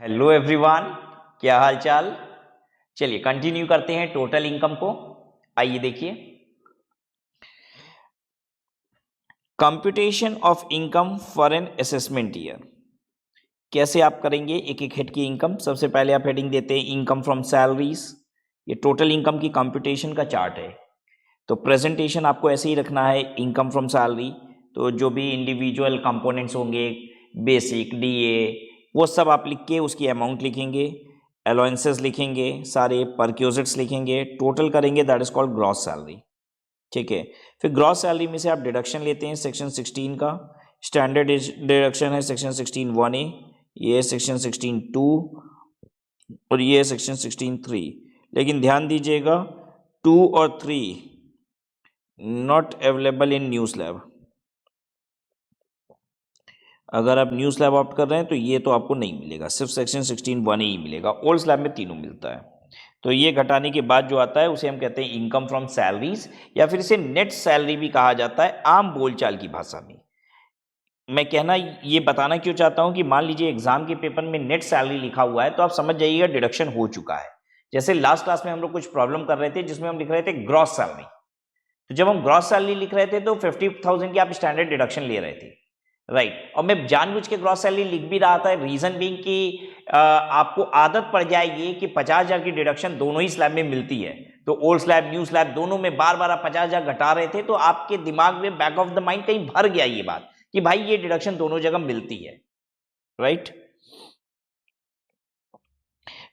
Hello everyone, क्या हाल चाल। चलिए कंटिन्यू करते हैं टोटल इनकम को। आइए देखिए, computation of income for an assessment year. कैसे आप करेंगे एक एक हेड की इनकम। सबसे पहले आप हेडिंग देते हैं इनकम फ्रॉम सैलरीज। ये टोटल इनकम की कंप्यूटेशन का चार्ट है। तो प्रेजेंटेशन आपको ऐसे ही रखना है, इनकम फ्रॉम सैलरी। तो जो भी इंडिविजुअल कंपोनेंट्स होंगे, बेसिक, डीए, वो सब आप लिख के उसकी अमाउंट लिखेंगे, अलाउंसेस लिखेंगे, सारे परक्यूजिट्स लिखेंगे, टोटल करेंगे, that is called gross salary. ठीक है। फिर ग्रॉस सैलरी में से आप डिडक्शन लेते हैं सेक्शन 16 का। स्टैंडर्ड डिडक्शन है सेक्शन 16(1)(a), ये सेक्शन 16(2) और ये सेक्शन 16(3). लेकिन ध्यान दीजिएगा 2 और 3 not available in new slab. अगर आप न्यू स्लैब ऑप्ट कर रहे हैं तो ये तो आपको नहीं मिलेगा, सिर्फ सेक्शन 16(1)(a) ही मिलेगा। ओल्ड स्लैब में तीनों मिलता है। तो ये घटाने के बाद जो आता है उसे हम कहते हैं इनकम फ्रॉम सैलरीज, या फिर इसे नेट सैलरी भी कहा जाता है आम बोलचाल की भाषा में। मैं कहना ये बताना क्यों चाहता हूं कि मान लीजिए एग्जाम के पेपर में नेट सैलरी लिखा हुआ है तो आप समझ जाइएगा डिडक्शन हो चुका है। जैसे लास्ट क्लास में हम लोग कुछ प्रॉब्लम कर रहे थे जिसमें हम लिख रहे थे ग्रॉस सैलरी। तो जब हम ग्रॉस सैलरी लिख रहे थे तो 50,000 की आप स्टैंडर्ड डिडक्शन ले रहे थे, राइट। और मैं जानबूझ के ग्रॉस सैलरी लिख भी रहा था, रीजन बीइंग कि आपको आदत पड़ जाएगी कि 50,000 की डिडक्शन दोनों ही स्लैब में मिलती है। तो ओल्ड स्लैब न्यू स्लैब दोनों में बार बार आप 50,000 घटा रहे थे, तो आपके दिमाग में बैक ऑफ द माइंड कहीं भर गया ये बात कि भाई ये डिडक्शन दोनों जगह मिलती है, राइट।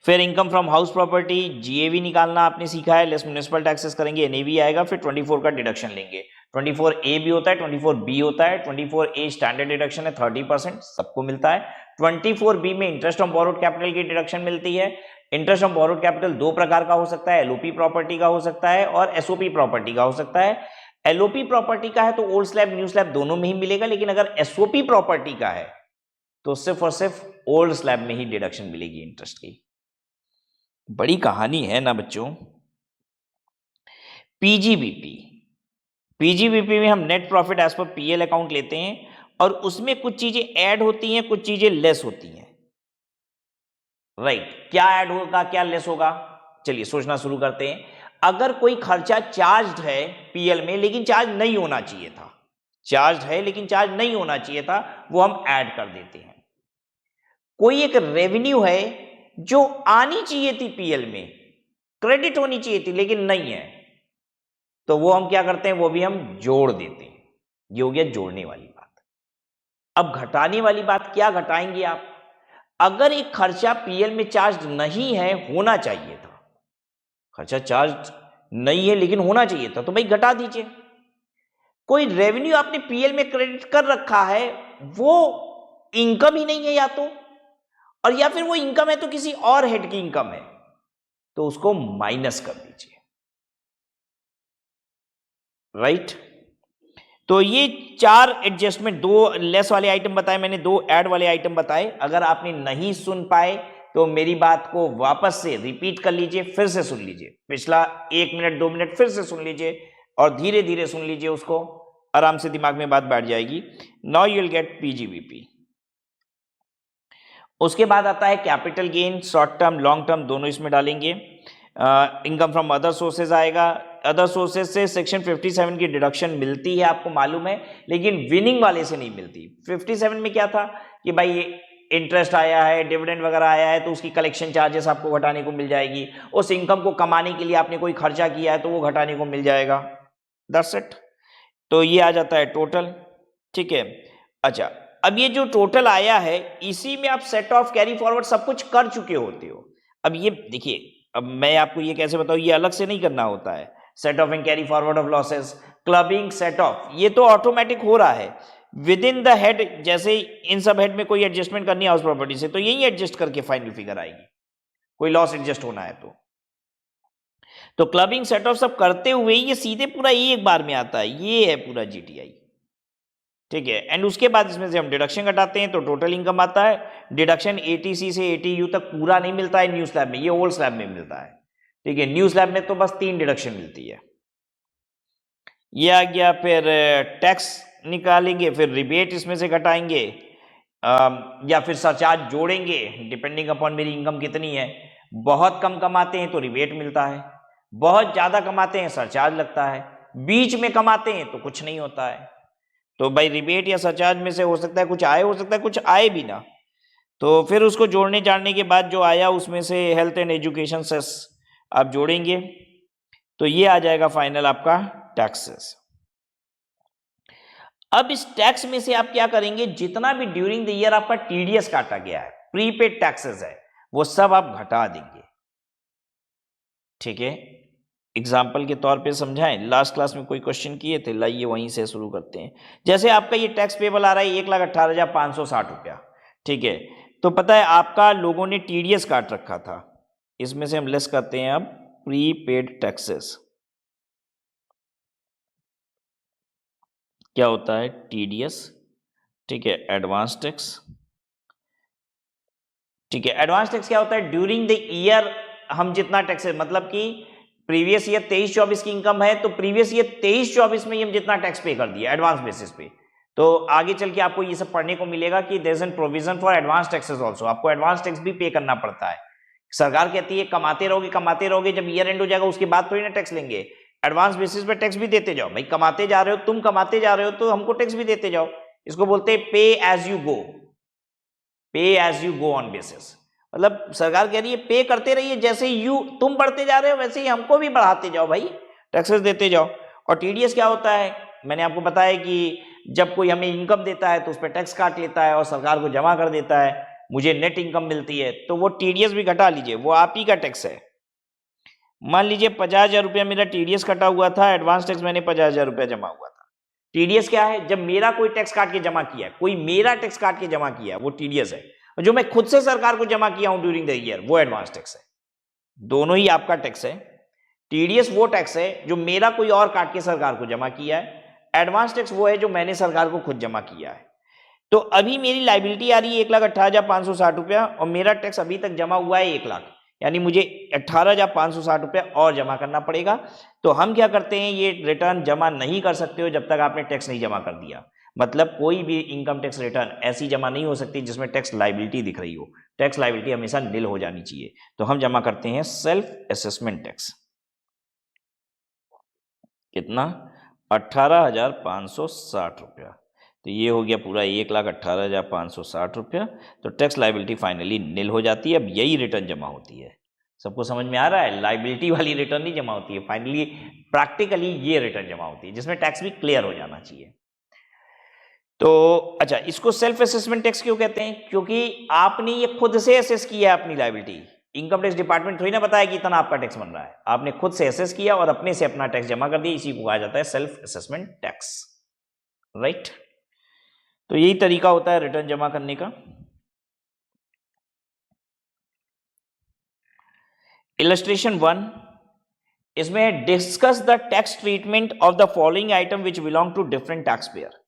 फिर income from house property, GAV निकालना आपने सीखा है, लेस म्युनिसिपल टैक्सेस करेंगे, एनएवी आएगा, फिर 24 का डिडक्शन लेंगे। 24A भी होता है, 24B होता है। 24A स्टैंडर्ड डिडक्शन है 30%, सबको मिलता है। 24B में इंटरेस्ट ऑन बोरोड कैपिटल की डिडक्शन मिलती है। इंटरेस्ट ऑन बोरोड कैपिटल दो प्रकार का हो सकता है, एलओपी प्रॉपर्टी का हो सकता है और एसओपी प्रॉपर्टी का हो सकता है। एलओपी प्रॉपर्टी का है तो ओल्ड स्लैब न्यू स्लैब दोनों में ही मिलेगा, लेकिन अगर एसओपी प्रॉपर्टी का है तो सिर्फ और सिर्फ ओल्ड स्लैब में ही डिडक्शन मिलेगी इंटरेस्ट की। बड़ी कहानी है ना बच्चों। पीजीबीपी, पीजीबीपी में हम net profit as per PL account लेते हैं और उसमें कुछ चीजें ऐड होती हैं, कुछ चीजें लेस होती हैं, राइट। क्या ऐड होगा क्या लेस होगा, चलिए सोचना शुरू करते हैं। अगर कोई खर्चा चार्ज है पीएल में लेकिन चार्ज नहीं होना चाहिए था, चार्ज है लेकिन चार्ज नहीं होना चाहिए था, वो हम ऐड कर देते हैं। कोई एक रेवेन्यू है जो आनी चाहिए थी पीएल में, क्रेडिट होनी चाहिए थी लेकिन नहीं है, तो वो हम क्या करते हैं, वो भी हम जोड़ देते हैं। ये हो गया जोड़ने वाली बात। अब घटाने वाली बात क्या घटाएंगे आप। अगर एक खर्चा पीएल में चार्ज नहीं है, होना चाहिए था, खर्चा चार्ज नहीं है लेकिन होना चाहिए था, तो भाई घटा दीजिए। कोई रेवेन्यू आपने पीएल में क्रेडिट कर रखा है, वो इनकम ही नहीं है या तो, और या फिर वो इनकम है तो किसी और हेड की इनकम है, तो उसको माइनस कर दीजिए, राइट। तो ये चार एडजस्टमेंट, दो लेस वाले आइटम बताए मैंने, दो ऐड वाले आइटम बताए। अगर आपने नहीं सुन पाए तो मेरी बात को वापस से रिपीट कर लीजिए, फिर से सुन लीजिए, पिछला 1 मिनट 2 मिनट फिर से सुन लीजिए और धीरे धीरे सुन लीजिए, उसको आराम से दिमाग में बात बैठ जाएगी। Now you will get PGBP. उसके बाद आता है capital gain, short term long term दोनों इसमें डालेंगे। इनकम फ्रॉम अदर सोर्सेज आएगा। अदर सोर्सेज से सेक्शन 57 की डिडक्शन मिलती है, आपको मालूम है, लेकिन विनिंग वाले से नहीं मिलती। 57 में क्या था कि भाई इंटरेस्ट आया है, डिविडेंड वगैरह आया है, तो उसकी कलेक्शन चार्जेस आपको घटाने को मिल जाएगी। उस इनकम को कमाने के लिए आपने कोई खर्चा किया है तो वो घटाने को मिल जाएगा, दैट्स इट। तो ये आ जाता है टोटल, ठीक है। अच्छा, अब ये जो टोटल आया है इसी में आप सेट ऑफ कैरी फॉरवर्ड सब कुछ कर चुके होते हो। अब ये देखिए, अब मैं आपको ये कैसे बताऊं, ये अलग से नहीं करना होता है। Set of and carry forward of losses, clubbing, set of, ये तो ऑटोमेटिक हो रहा है विद इन द हेड। जैसे इन सब हेड में कोई एडजस्टमेंट करनी है हाउस प्रॉपर्टी से, तो यही एडजस्ट करके फाइनल फिगर आएगी। कोई लॉस एडजस्ट होना है तो क्लबिंग सेट ऑफ सब करते हुए ये सीधे पूरा एक बार में आता है। ये है पूरा जीटीआई, ठीक है। एंड उसके बाद इसमें से हम डिडक्शन घटाते हैं तो टोटल इनकम आता है। डिडक्शन एटीसी से एटीयू तक पूरा नहीं मिलता है न्यू स्लैब में, ये ओल्ड स्लैब में मिलता है, ठीक है। न्यू स्लैब में तो बस 3 डिडक्शन मिलती है। ये आ गया। फिर टैक्स निकालेंगे, फिर रिबेट इसमें से घटाएंगे, या फिर सरचार्ज जोड़ेंगे डिपेंडिंग अपॉन मेरी इनकम कितनी है। बहुत कम कमाते हैं तो रिबेट मिलता है, बहुत ज़्यादा कमाते हैं सरचार्ज लगता है, बीच में कमाते हैं तो कुछ नहीं होता है। तो भाई रिबेट या सरचार्ज में से हो सकता है कुछ आए, हो सकता है कुछ आए भी ना। तो फिर उसको जोड़ने जाने के बाद जो आया उसमें से हेल्थ एंड एजुकेशन सेस आप जोड़ेंगे तो ये आ जाएगा फाइनल आपका टैक्सेस। अब इस टैक्स में से आप क्या करेंगे, जितना भी ड्यूरिंग द ईयर आपका टीडीएस काटा गया है, प्रीपेड टैक्सेस है, वो सब आप घटा देंगे। ठीक है, एग्जाम्पल के तौर पे समझाएं, लास्ट क्लास में कोई क्वेश्चन किए थे, लाइए वहीं से शुरू करते हैं। जैसे आपका ये टैक्स पेबल आ रहा है 1,18,560 रुपया, ठीक है। तो पता है आपका लोगों ने टीडीएस काट रखा था, इसमें से हम लेस करते हैं अब प्रीपेड टैक्सेस। क्या होता है टीडीएस, ठीक है, एडवांस टैक्स, ठीक है। एडवांस टैक्स क्या होता है, ड्यूरिंग द ईयर हम जितना टैक्स है, मतलब कि प्रीवियस ईयर 23-24 की इनकम है तो प्रीवियस ईयर 23-24 में हम जितना टैक्स पे कर दिया एडवांस बेसिस पे, तो आगे चल के आपको ये सब पढ़ने को मिलेगा कि there is an provision for advance taxes also, आपको एडवांस टैक्स भी पे करना पड़ता है। सरकार कहती है कमाते रहोगे, जब ईयर एंड हो जाएगा उसके बाद थोड़ी ना टैक्स लेंगे, एडवांस बेसिस पे टैक्स भी देते जाओ। भाई कमाते जा रहे हो, तुम कमाते जा रहे हो तो हमको टैक्स भी देते जाओ। इसको बोलते हैं पे as you go, pay as you go on basis. मतलब सरकार कह रही है पे करते रहिए, जैसे तुम बढ़ते जा रहे हो वैसे ही हमको भी बढ़ाते जाओ भाई, टैक्सेस देते जाओ। और टीडीएस क्या होता है, मैंने आपको बताया कि जब कोई हमें इनकम देता है तो उस पर टैक्स काट लेता है और सरकार को जमा कर देता है, मुझे नेट इनकम मिलती है तो वो टीडीएस भी घटा लीजिए, वो आप ही का टैक्स है। मान लीजिए 50,000 रुपया मेरा टीडीएस कटा हुआ था, एडवांस टैक्स मैंने 50,000 रुपया जमा हुआ था। टीडीएस क्या है, जब मेरा कोई टैक्स काट के जमा किया, कोई मेरा टैक्स काट के जमा किया, वो टीडीएस है। जो मैं खुद से सरकार को जमा किया हूं ड्यूरिंग द ईयर, वो एडवांस टैक्स है। दोनों ही आपका टैक्स है। टीडीएस वो टैक्स है जो मेरा कोई और काट के सरकार को जमा किया है, एडवांस टैक्स वो है जो मैंने सरकार को खुद जमा किया है। तो अभी मेरी लाइबिलिटी आ रही है 1,18,560 रुपया और मेरा टैक्स अभी तक जमा हुआ है 1 लाख, यानी मुझे 18,560 रुपया और जमा करना पड़ेगा। तो हम क्या करते हैं, ये रिटर्न जमा नहीं कर सकते हो जब तक आपने टैक्स नहीं जमा कर दिया। मतलब कोई भी इनकम टैक्स रिटर्न ऐसी जमा नहीं हो सकती जिसमें टैक्स लाइबिलिटी दिख रही हो, टैक्स लाइबिलिटी हमेशा निल हो जानी चाहिए। तो हम जमा करते हैं सेल्फ असेसमेंट टैक्स। कितना, 18,560 रुपया। तो ये हो गया पूरा 1,18,560 रुपया। तो टैक्स लाइबिलिटी फाइनली निल हो जाती है। अब यही रिटर्न जमा होती है। सबको समझ में आ रहा है, लाइबिलिटी वाली रिटर्न नहीं जमा होती है, फाइनली प्रैक्टिकली ये रिटर्न जमा होती है जिसमें टैक्स भी क्लियर हो जाना चाहिए। तो अच्छा, इसको सेल्फ असेसमेंट टैक्स क्यों कहते हैं, क्योंकि आपने ये खुद से असेस किया है अपनी लायबिलिटी। इनकम टैक्स डिपार्टमेंट थोड़ी ना बताया कि इतना आपका टैक्स बन रहा है, आपने खुद से असेस किया और अपने से अपना टैक्स जमा कर दिया, इसी को कहा जाता है सेल्फ असेसमेंट टैक्स, राइट। तो यही तरीका होता है रिटर्न जमा करने का। इलस्ट्रेशन 1, इसमें discuss the tax treatment of the following item which belong to different tax payer.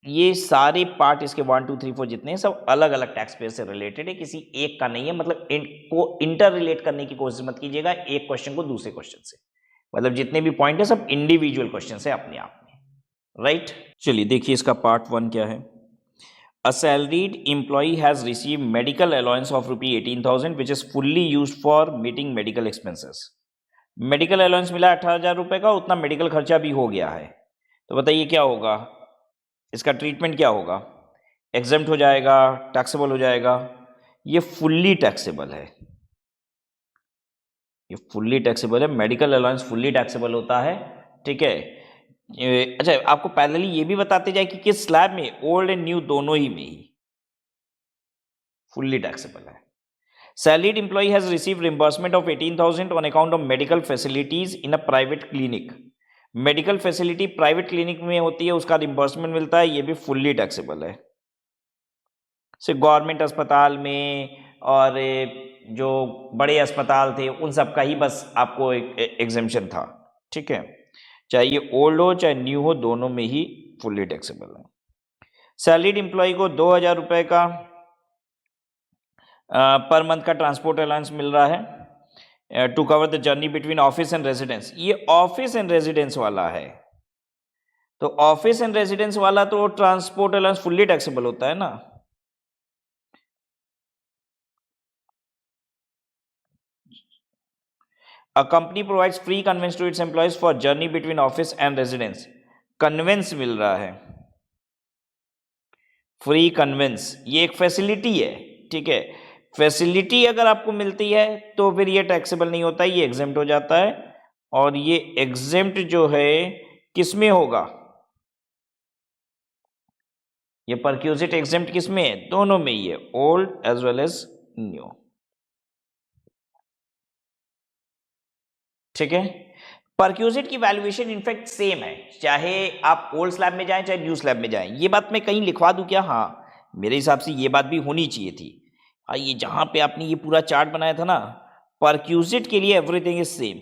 ये सारे पार्ट इसके 1 2 3 4 जितने हैं सब अलग अलग टैक्स पेयर से रिलेटेड है, किसी एक का नहीं है। मतलब इनको इंटर रिलेट करने की कोशिश मत कीजिएगा एक क्वेश्चन को दूसरे क्वेश्चन से। मतलब जितने भी पॉइंट है सब इंडिविजुअल क्वेश्चन है अपने आप में, राइट। चलिए देखिए इसका पार्ट 1 क्या है। A salaried employee has receive medical allowance of ₹18,000 which is fully used for meeting medical expenses. Medical allowance मिला 18,000 रुपए का, उतना मेडिकल खर्चा भी हो गया है। तो बताइए क्या होगा, इसका ट्रीटमेंट क्या होगा, एग्जेम्प्ट हो जाएगा, टैक्सेबल हो जाएगा। ये फुल्ली टैक्सेबल है, ये फुल्ली टैक्सेबल है। मेडिकल अलाउंस फुल्ली टैक्सेबल होता है, ठीक है। अच्छा, आपको पैरेलली ये भी बताते जाए कि किस स्लैब में, ओल्ड एंड न्यू दोनों ही में ही फुल्ली टैक्सेबल है। Salaried employee has receive reimbursement of 18,000 on account of medical facilities in a private clinic. Medical facility private clinic में होती है, उसका रिम्बर्समेंट मिलता है, ये भी फुल्ली टैक्सेबल है। सिर्फ गवर्नमेंट अस्पताल में और जो बड़े अस्पताल थे उन सब का ही बस आपको एग्जेम्पशन था, ठीक है। चाहे ये ओल्ड हो चाहे न्यू हो, दोनों में ही फुल्ली टैक्सेबल है। सैलरीड एम्प्लॉय को 2,000 रुपए का पर मंथ का ट्रांसपोर्ट अलाउंस मिल रहा है to cover the journey between office and residence. ये ऑफिस एंड रेजिडेंस वाला है, तो ऑफिस एंड रेजिडेंस वाला तो ट्रांसपोर्ट अलाउंस फुल्ली टैक्सेबल होता है ना। A company provides free conveyance to its employees for journey between office and residence. Conveyance मिल रहा है, फ्री कन्वेंस, ये एक फैसिलिटी है, ठीक है। फैसिलिटी अगर आपको मिलती है तो फिर ये टैक्सेबल नहीं होता, ये एग्जेम्प्ट हो जाता है। और ये एग्जेम्प्ट जो है किस में होगा, ये परक्यूजिट एग्जेम्प्ट किस में है, दोनों में ही है, old as well as new, ठीक है। परक्यूजिट की वैल्यूएशन इनफैक्ट सेम है, चाहे आप ओल्ड स्लैब में जाएं चाहे न्यू स्लैब में जाएं। ये बात मैं कहीं लिखवा दूं क्या? हाँ, मेरे हिसाब से ये बात भी होनी चाहिए थी। ये जहां पे आपने ये पूरा चार्ट बनाया था ना, परक्यूजिट के लिए everything is same.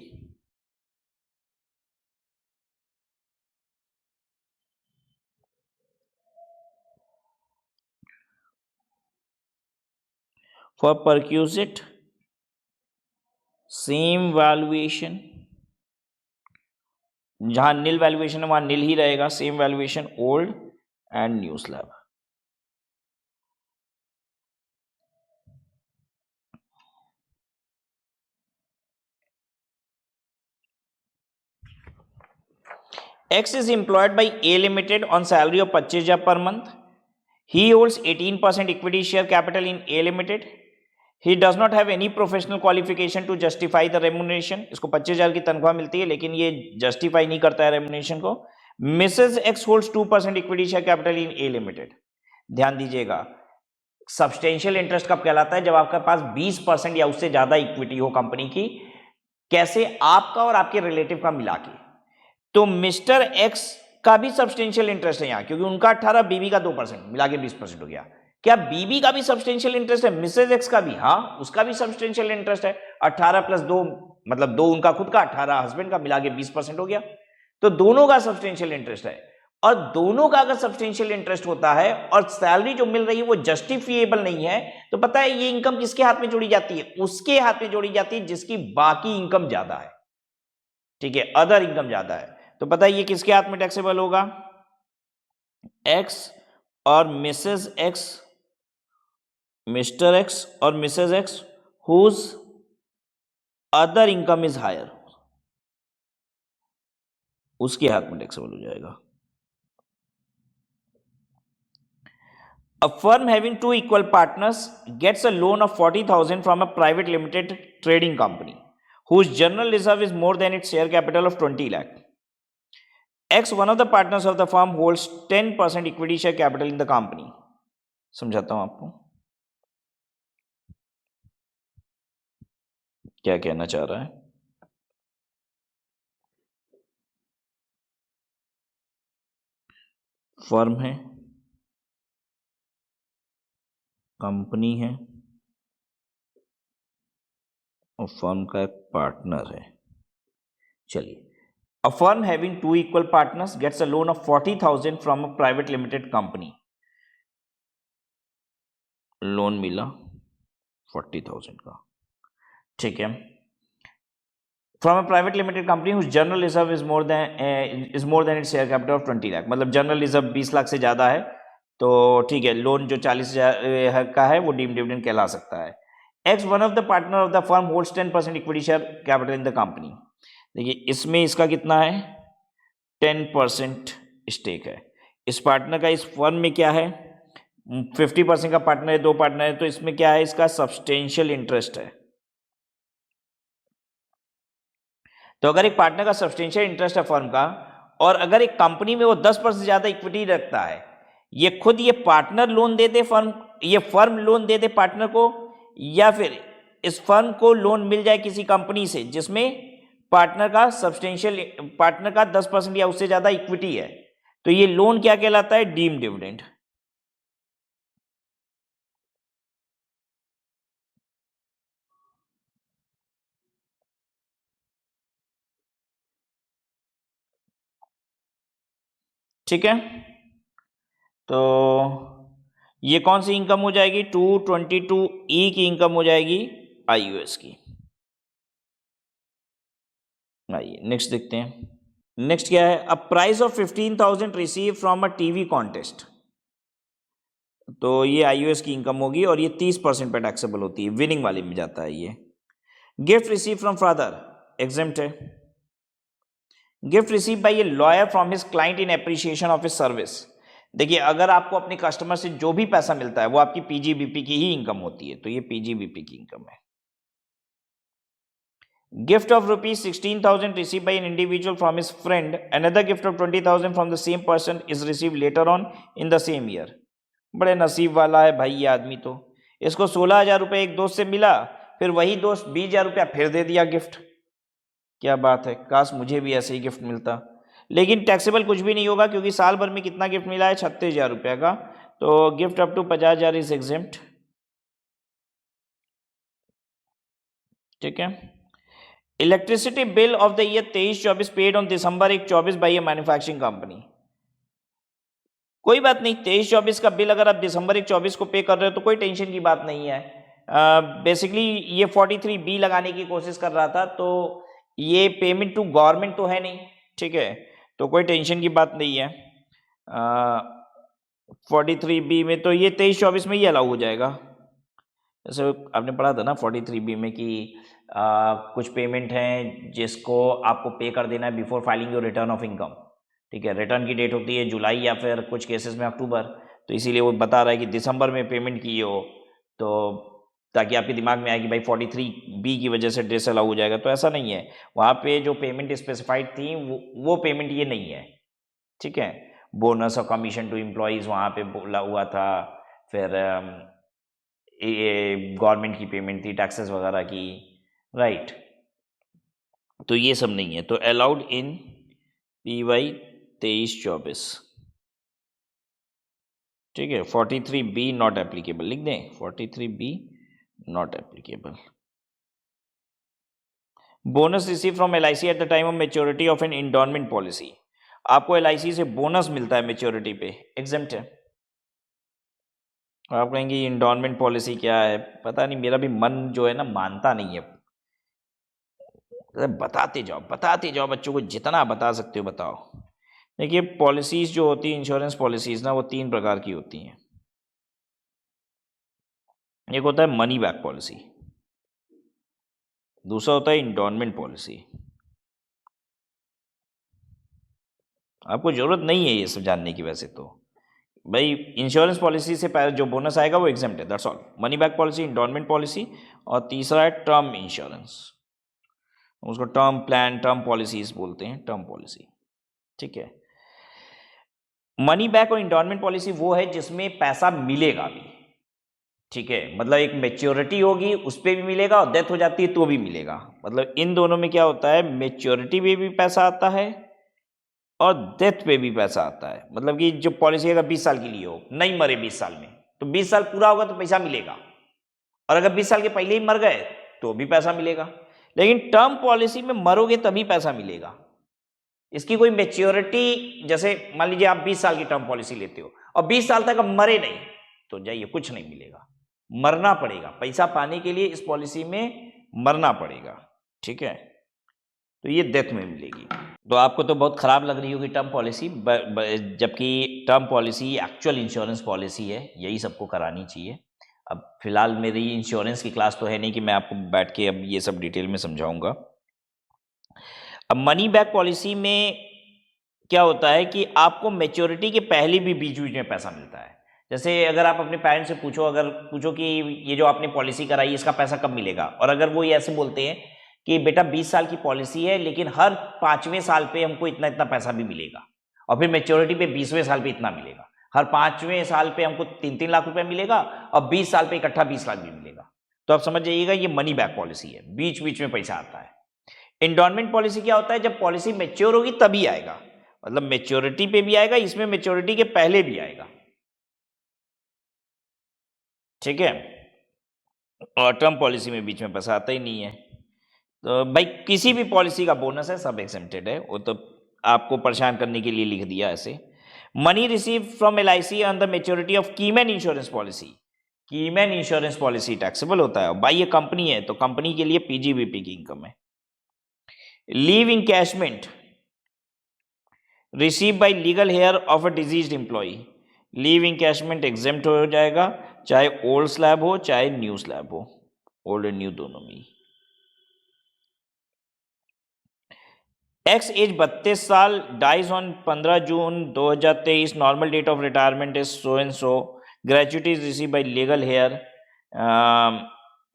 For perquisite same valuation, जहां नील वैल्यूएशन है वहां नील ही रहेगा, same valuation old and new slab. X is employed by A Limited on salary of 25,000 per month. He holds 18% equity share capital in A Limited. He does not have any professional qualification to justify the remuneration. इसको 25,000 की तनख्वाह मिलती है लेकिन ये justify नहीं करता है रेमुनेशन को। Mrs X holds 2% equity share capital in A limited. ध्यान दीजिएगा, सब्सटेंशियल इंटरेस्ट कब कहलाता है? जब आपके पास 20% या उससे ज्यादा इक्विटी हो कंपनी की। कैसे? आपका और आपके रिलेटिव का मिला के। तो मिस्टर एक्स का भी सब्सटेंशियल इंटरेस्ट है यहां, क्योंकि उनका 18, बीबी का 2%, मिला के 20% हो गया। क्या बीबी का भी सब्सटेंशियल इंटरेस्ट है? मिसेज एक्स का भी, हाँ, उसका भी सब्सटेंशियल इंटरेस्ट है। 18 + 2 मतलब 2 उनका खुद का, 18 हस्बैंड का, मिला के 20% हो गया। तो दोनों का सब्सटेंशियल इंटरेस्ट है। और दोनों का अगर सब्सटेंशियल इंटरेस्ट होता है और सैलरी जो मिल रही है वो जस्टिफिएबल नहीं है, तो पता है ये इनकम किसके हाथ में जोड़ी जाती है? उसके हाथ में जोड़ी जाती है जिसकी बाकी इनकम ज्यादा है, ठीक है, अदर इनकम ज्यादा है। तो पता है ये किसके हाथ में टैक्सेबल होगा? एक्स और मिसेज एक्स, मिस्टर एक्स और Mrs X whose other income is higher, उसके हाथ में टैक्सेबल हो जाएगा। A firm having 2 equal partners gets a loan of 40,000 from a private limited trading company whose general reserve is more than its share capital of 20 lakh. X, one of the partners of the firm, holds 10% equity share capital in the company. समझाता हूं आपको क्या कहना चाह रहा है। Firm है, company है और फर्म का एक पार्टनर है। चलिए, a firm having 2 equal partners gets a loan of 40,000 from a private limited company. Loan मिला 40,000 का, ठीक है, from a private limited company whose general reserve is more than its share capital of 20 lakh. मतलब general reserve 20 lakh से ज्यादा है, तो ठीक है, लोन जो 40,000 का है वो डीम्ड डिविडेंड कहला सकता है। X, one of the partner of the firm, holds 10% equity share capital in the company. देखिए इसमें इसका कितना है? 10% स्टेक है। इस पार्टनर का इस फर्म में क्या है? 50% का पार्टनर है, 2 पार्टनर है, तो इसमें क्या है? इसका सब्सटेंशियल इंटरेस्ट है। तो अगर एक पार्टनर का सब्सटेंशियल इंटरेस्ट है फर्म का, और अगर एक कंपनी में वो 10% ज्यादा इक्विटी रखता है, ये खुद ये पार्टनर लोन दे दे फर्म, ये फर्म लोन दे दे पार्टनर को, या फिर इस फर्म को लोन मिल जाए किसी कंपनी से जिसमें पार्टनर का 10% या उससे ज्यादा इक्विटी है, तो ये लोन क्या कहलाता है? Deemed dividend. ठीक है, तो ये कौन सी इनकम हो जाएगी? 222E की इनकम हो जाएगी IUS की। आइए नेक्स्ट देखते हैं। नेक्स्ट क्या है? A price of 15,000 receive from a TV contest. तो ये IUS की इनकम होगी और ये 30% पे टैक्सेबल होती है, विनिंग वाले में जाता है ये। Gift receive from father, exempt है। Gift receive by a lawyer from his client in appreciation of his service. देखिए, अगर आपको अपने कस्टमर से जो भी पैसा मिलता है वो आपकी पीजीबीपी की ही इनकम होती है, तो ये पीजीबीपी की इनकम है। Gift of ₹16,000 received by an individual from his friend. Another gift of 20,000 from the same person is received later on in the same year. बड़े नसीब वाला है भाई ये आदमी, तो इसको 16,000 रुपये एक दोस्त से मिला, फिर वही दोस्त 20,000 रुपया फिर दे दिया गिफ्ट। क्या बात है, काश मुझे भी ऐसे ही गिफ्ट मिलता। लेकिन टैक्सेबल कुछ भी नहीं होगा, क्योंकि साल भर में कितना गिफ्ट मिला है, 36,000 रुपया का। तो gift up to 50,000 is exempt. ठीक है। Electricity bill of the year 23-24 paid on December 1-24 by a manufacturing company. कोई बात नहीं, 23-24 का बिल अगर आप दिसंबर 1-24 को पे कर रहे हो तो कोई टेंशन की बात नहीं है। बेसिकली ये 43B लगाने की कोशिश कर रहा था, तो ये पेमेंट टू गवर्नमेंट तो है नहीं, ठीक है, तो कोई टेंशन की बात नहीं है। 43B में तो ये 23-24 में ही अलाउ हो जाएगा। जैसे आपने पढ़ा था ना 43B में कि कुछ पेमेंट हैं जिसको आपको पे कर देना है before filing your return of income. ठीक है, रिटर्न की डेट होती है जुलाई या फिर कुछ केसेस में अक्टूबर, तो इसीलिए वो बता रहा है कि दिसंबर में पेमेंट की हो, तो ताकि आपके दिमाग में आए कि भाई 43B की वजह से डिस अलाउ हो जाएगा। तो ऐसा नहीं है, वहाँ पे जो पेमेंट स्पेसिफाइड थी वो पेमेंट ये नहीं है। ठीक है, बोनस और कमीशन टू एम्प्लॉयज़ वहाँ पे बोला हुआ था, फिर गवर्नमेंट की पेमेंट थी टैक्सेस वगैरह की, राइट। तो ये सब नहीं है, तो अलाउड इन PY 23-24। ठीक है, 43B नॉट एप्लीकेबल लिख दें, 43B not applicable. Bonus receive from LIC at the time of maturity of an endowment policy. आपको LIC से बोनस मिलता है मेच्योरिटी पे, एग्जेम्प्ट है। आप कहेंगे इंडोरमेंट पॉलिसी क्या है, पता नहीं, मेरा भी मन जो है ना मानता नहीं है। बताते जाओ बच्चों को, जितना बता सकते हो बताओ। देखिए, पॉलिसीज़ जो होती हैं, इंश्योरेंस पॉलिसीज़ ना, वो 3 प्रकार की होती हैं। एक होता है मनी बैक पॉलिसी, दूसरा होता है इंडोरमेंट पॉलिसी। आपको ज़रूरत नहीं है ये सब जानने की, वैसे तो भाई इंश्योरेंस पॉलिसी से पहले जो बोनस आएगा वो एग्जेम्प्ट है, that's all. Money back policy, endowment policy, और तीसरा है टर्म इंश्योरेंस, उसको टर्म प्लान, टर्म पॉलिसीज बोलते हैं, टर्म पॉलिसी। ठीक है, मनी बैक और इंडोरमेंट पॉलिसी वो है जिसमें पैसा मिलेगा भी। ठीक है, मतलब एक मेच्योरिटी होगी उस पर भी मिलेगा, और डेथ हो जाती है तो भी मिलेगा। मतलब इन दोनों में क्या होता है, मेच्योरिटी पे भी पैसा आता है और डेथ पे भी पैसा आता है। मतलब कि जो पॉलिसी अगर 20 साल के लिए हो, नहीं मरे 20 साल में, तो 20 साल पूरा होगा तो पैसा मिलेगा, और अगर 20 साल के पहले ही मर गए तो भी पैसा मिलेगा। लेकिन टर्म पॉलिसी में मरोगे तभी पैसा मिलेगा। इसकी कोई मेच्योरिटी, जैसे मान लीजिए आप 20 साल की टर्म पॉलिसी लेते हो और 20 साल तक अब मरे नहीं, तो जाइए, कुछ नहीं मिलेगा, मरना पड़ेगा। पैसा पाने के लिए इस पॉलिसी में मरना पड़ेगा। ठीक है, तो ये डेथ में मिलेगी। तो आपको तो बहुत ख़राब लग रही होगी टर्म पॉलिसी, जबकि term policy actual insurance policy है, यही सबको करानी चाहिए। अब फिलहाल मेरी इंश्योरेंस की क्लास तो है नहीं कि मैं आपको बैठ के अब ये सब डिटेल में समझाऊंगा। अब मनी बैक पॉलिसी में क्या होता है कि आपको मेच्योरिटी के पहले भी बीच बीच में पैसा मिलता है। जैसे अगर आप अपने पेरेंट्स से पूछो कि ये जो आपने पॉलिसी कराई इसका पैसा कब मिलेगा, और अगर वो ये ऐसे बोलते हैं कि बेटा 20 साल की पॉलिसी है लेकिन हर 5वें साल पे हमको इतना इतना पैसा भी मिलेगा, और फिर मेच्योरिटी पे 20वें साल पे इतना मिलेगा, हर 5वें साल पे हमको 3-3 लाख रुपए मिलेगा, और 20 साल पे इकट्ठा 20 लाख भी मिलेगा, तो आप समझ जाइएगा ये मनी बैक पॉलिसी है, बीच बीच में पैसा आता है। एंडोनमेंट पॉलिसी क्या होता है, जब पॉलिसी मेच्योर होगी तभी आएगा, मतलब मेच्योरिटी पे भी आएगा, इसमें मेच्योरिटी के पहले भी आएगा। ठीक है, और टर्म पॉलिसी में बीच में पैसा आता ही नहीं है। तो भाई किसी भी पॉलिसी का बोनस है, सब एक्सेप्टेड है, वो तो आपको परेशान करने के लिए लिख दिया ऐसे। Money receive from LIC on the maturity of keyman insurance policy. Keyman insurance policy taxable होता है, भाई ये कंपनी है तो कंपनी के लिए PGBP की इनकम है। Leave encashment receive by legal heir of a deceased employee. Leave encashment exempt हो जाएगा, चाहे ओल्ड स्लैब हो चाहे न्यू स्लैब हो, ओल्ड एंड न्यू दोनों में। एक्स एज 32 साल, dies on 15 June 2023, normal date of retirement is so and so, gratuity is receive by legal heir,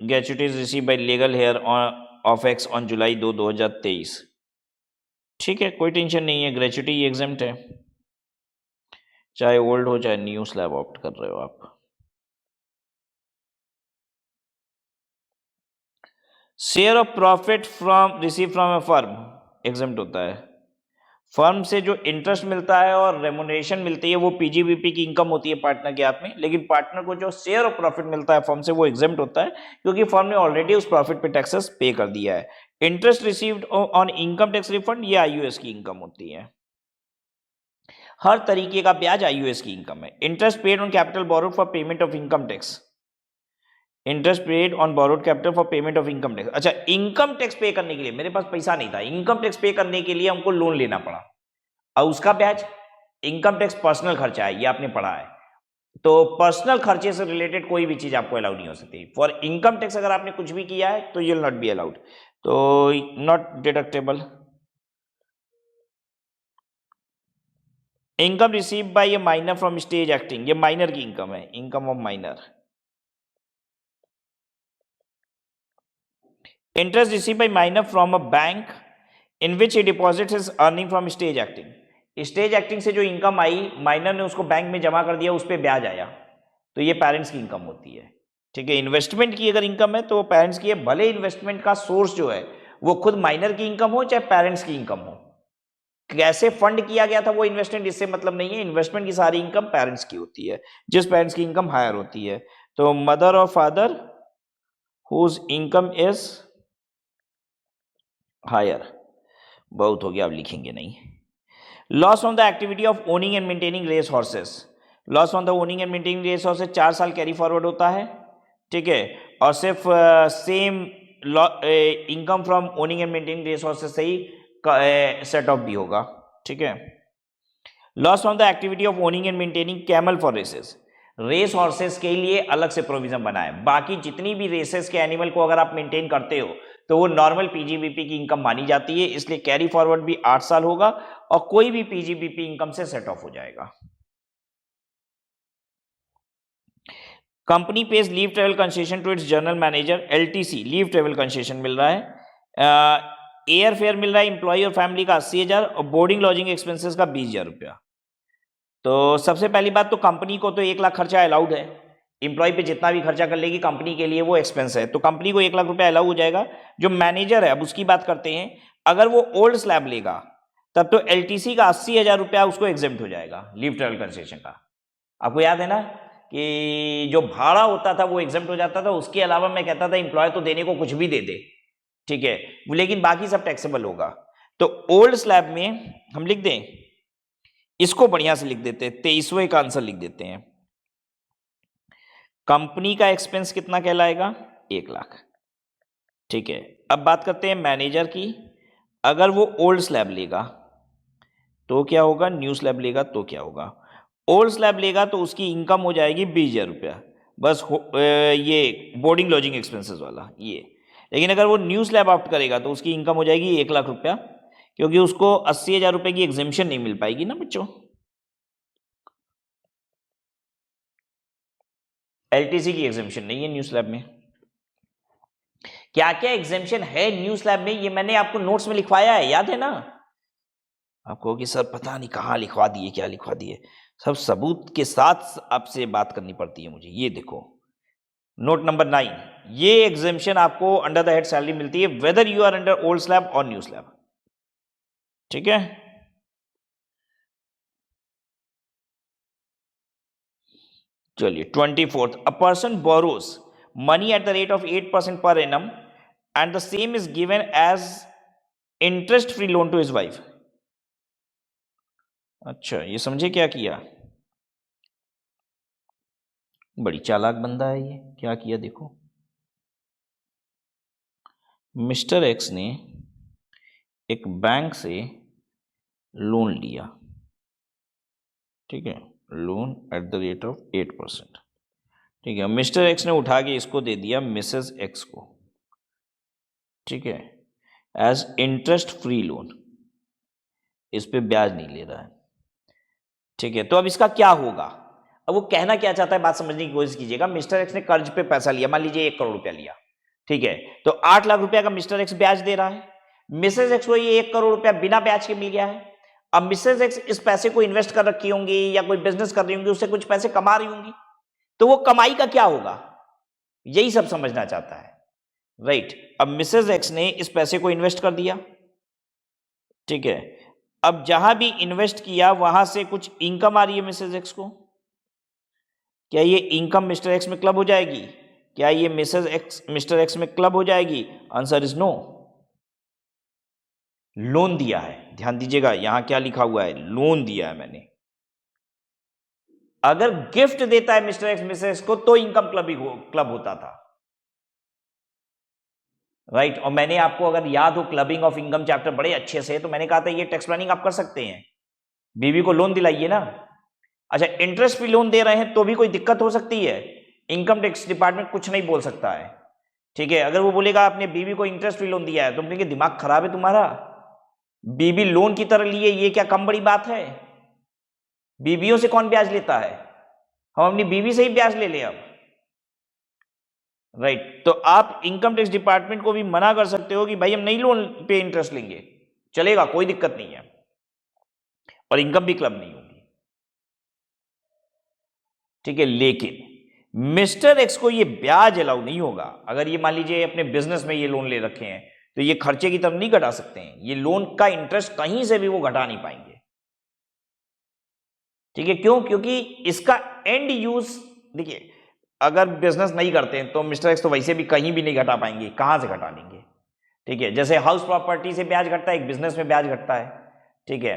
gratuity is receive by legal heir of X on July 2, 2023। ठीक है, कोई tension नहीं है, gratuity exempt है, चाहे old हो चाहे new slab opt कर रहे हो आप। Share of profit from receive from A firm exempt होता है। फर्म से जो इंटरेस्ट मिलता है और रेमुनरेशन मिलती है वो पीजीबीपी की इनकम होती है पार्टनर के हाथ में, लेकिन पार्टनर को जो शेयर ऑफ प्रॉफिट मिलता है फर्म से वो एग्जेम्प्ट होता है, क्योंकि फर्म ने ऑलरेडी उस प्रॉफिट पे टैक्सेस पे कर दिया है। Interest received on income tax refund, ये आईयूएस की इनकम होती है। हर तरीके का ब्याज आईयूएस की इनकम है। Interest paid on capital borrowed for payment of income tax, interest paid on borrowed capital for payment of income tax. अच्छा, इनकम टैक्स पे करने के लिए मेरे पास पैसा नहीं था, इनकम टैक्स पे करने के लिए हमको लोन लेना पड़ा, और उसका ब्याज, इनकम टैक्स पर्सनल खर्चा है, ये आपने पढ़ा है, तो पर्सनल खर्चे से रिलेटेड कोई भी चीज आपको अलाउड नहीं हो सकती। फॉर इनकम टैक्स अगर आपने कुछ भी किया है तो you will not be allowed, तो not deductible. Income receive by a minor from stage acting, ये माइनर की इनकम है, income of minor. Interest receive by minor from a bank in which a deposit his earning from stage acting. Stage acting से जो income आई, minor ने उसको bank में जमा कर दिया, उस पर ब्याज आया, तो ये पेरेंट्स की इनकम होती है। ठीक है, इन्वेस्टमेंट की अगर इनकम है तो वो पेरेंट्स की है, भले इन्वेस्टमेंट का सोर्स जो है वो खुद माइनर की इनकम हो चाहे पेरेंट्स की इनकम हो, कैसे फंड किया गया था वो इन्वेस्टमेंट, इससे मतलब नहीं है, इन्वेस्टमेंट की सारी इनकम पेरेंट्स की होती है, जिस पेरेंट्स की इनकम हायर होती है। तो मदर और father whose income is higher, बहुत हो गया, अब लिखेंगे नहीं। Loss on the activity of owning and maintaining race horses, loss on the owning and maintaining race horses 4 साल कैरी फॉरवर्ड होता है। ठीक है, और सिर्फ same income from owning and maintaining race horses से ही सेट ऑफ भी होगा। ठीक है, loss on the activity of owning and maintaining camel for races, race horses के लिए अलग से प्रोविजन बना है, बाकी जितनी भी रेसेस के एनिमल को अगर आप मेंटेन करते हो तो वो नॉर्मल पीजीबीपी की इनकम मानी जाती है, इसलिए कैरी फॉरवर्ड भी 8 साल होगा और कोई भी पीजीबीपी इनकम से सेट ऑफ हो जाएगा। Company pays leave travel concession to its general manager, LTC leave travel concession मिल रहा है, एयर फेयर मिल रहा है इंप्लॉय और फैमिली का 80,000 और बोर्डिंग लॉजिंग एक्सपेंसेस का 20,000 रुपया। तो सबसे पहली बात तो कंपनी को तो 1 लाख खर्चा अलाउड है, इंप्लॉय पे जितना भी खर्चा कर लेगी कंपनी के लिए वो एक्सपेंस है, तो कंपनी को 1 लाख रुपया अलाउ हो जाएगा। जो मैनेजर है अब उसकी बात करते हैं, अगर वो ओल्ड स्लैब लेगा तब तो एलटीसी का 80,000 रुपया उसको एग्जेम्प्ट हो जाएगा लीव ट्रेवल कंसेशन का। आपको याद है ना कि जो भाड़ा होता था वो एग्जेम्प्ट हो जाता था, उसके अलावा मैं कहता था इंप्लॉय तो देने को कुछ भी दे दे, ठीक है, लेकिन बाकी सब टैक्सेबल होगा। तो ओल्ड स्लैब में हम लिख दें, इसको बढ़िया से लिख देते हैं, 23वें का आंसर लिख देते हैं। कंपनी का एक्सपेंस कितना कहलाएगा? 1 लाख। ठीक है, अब बात करते हैं मैनेजर की। अगर वो ओल्ड स्लैब लेगा तो क्या होगा, न्यू स्लैब लेगा तो क्या होगा। ओल्ड स्लैब लेगा तो उसकी इनकम हो जाएगी 20,000 रुपया, बस ये बोर्डिंग लॉजिंग एक्सपेंसेस वाला ये। लेकिन अगर वो न्यू स्लैब ऑप्ट करेगा तो उसकी इनकम हो जाएगी 1 लाख रुपया, क्योंकि उसको 80,000 रुपये की एग्जेम्पशन नहीं मिल पाएगी ना बच्चों। एलटीसी की एग्जेम्पशन नहीं है न्यू स्लैब में। क्या क्या एग्जेम्पशन है न्यू स्लैब में ये मैंने आपको नोट्स में लिखवाया है, याद है ना। आपको कि सर पता नहीं कहाँ लिखवा दिए, क्या लिखवा दिए, सब सबूत के साथ आपसे बात करनी पड़ती है मुझे। ये देखो नोट नंबर 9, ये एग्जेम्पशन आपको अंडर द हेड सैलरी मिलती है whether you are under old slab और न्यू स्लैब। ठीक है, चलिए 24th, a person borrows money at the rate of 8% per annum and the same is given as interest free loan to his wife. अच्छा, ये समझे क्या किया, बड़ी चालाक बंदा है ये। क्या किया देखो, मिस्टर एक्स ने एक बैंक से लोन लिया, ठीक है, loan eight the rate of 8%। ठीक है, मिस्टर एक्स ने उठा के इसको दे दिया मिसेस एक्स को, ठीक है, एज इंटरेस्ट फ्री लोन। इस पे ब्याज नहीं ले रहा है, ठीक है। तो अब इसका क्या होगा, अब वो कहना क्या चाहता है बात समझने की कोशिश कीजिएगा। मिस्टर एक्स ने कर्ज पे पैसा लिया, मान लीजिए 1 करोड़ रुपया लिया, ठीक है। तो 8 लाख रुपया का मिस्टर एक्स ब्याज दे रहा है, मिसेज एक्स को ये 1 करोड़ रुपया बिना ब्याज के मिल गया है। अब मिसेज एक्स इस पैसे को इन्वेस्ट कर रखी होंगी या कोई बिजनेस कर रही होंगी, उससे कुछ पैसे कमा रही होंगी, तो वो कमाई का क्या होगा, यही सब समझना चाहता है, राइट। अब मिसेज एक्स ने इस पैसे को इन्वेस्ट कर दिया, ठीक है। अब जहां भी इन्वेस्ट किया वहां से कुछ इनकम आ रही है मिसेज एक्स को, क्या ये इनकम मिस्टर एक्स में क्लब हो जाएगी, क्या ये मिसेज एक्स मिस्टर एक्स में क्लब हो जाएगी, आंसर इज नो। लोन दिया है, ध्यान दीजिएगा यहां क्या लिखा हुआ है, लोन दिया है मैंने। अगर गिफ्ट देता है मिस्टर एक्स मिसेज एक्स को तो इनकम क्लब होता था, राइट। और मैंने आपको अगर याद हो क्लबिंग ऑफ इनकम चैप्टर बड़े अच्छे से, तो मैंने कहा था ये टैक्स प्लानिंग आप कर सकते हैं, बीवी को लोन दिलाइए ना। अच्छा, इंटरेस्ट भी लोन दे रहे हैं तो भी कोई दिक्कत हो सकती है, इनकम टैक्स डिपार्टमेंट कुछ नहीं बोल सकता है, ठीक है। अगर वो बोलेगा आपने बीवी को इंटरेस्ट फ्री लोन दिया है, तो बोलेंगे दिमाग खराब है तुम्हारा, बीवी लोन की तरह लिए, ये क्या कम बड़ी बात है, बीवियों से कौन ब्याज लेता है, हम अपनी बीवी से ही ब्याज ले अब, राइट। तो आप इनकम टैक्स डिपार्टमेंट को भी मना कर सकते हो कि भाई हम नहीं लोन पे इंटरेस्ट लेंगे, चलेगा, कोई दिक्कत नहीं है, और इनकम भी क्लब नहीं होगी, ठीक है। लेकिन मिस्टर एक्स को ये ब्याज अलाउ नहीं होगा। अगर ये मान लीजिए अपने बिजनेस में ये लोन ले रखे हैं, तो ये खर्चे की तरफ नहीं घटा सकते हैं, ये लोन का इंटरेस्ट कहीं से भी वो घटा नहीं पाएंगे, ठीक है। क्यों, क्योंकि इसका एंड यूज, देखिए अगर बिजनेस नहीं करते हैं तो मिस्टर एक्स तो वैसे भी कहीं भी नहीं घटा पाएंगे, कहां से घटा लेंगे, ठीक है। जैसे हाउस प्रॉपर्टी से ब्याज घटता है, एक बिजनेस में ब्याज घटता है, ठीक है।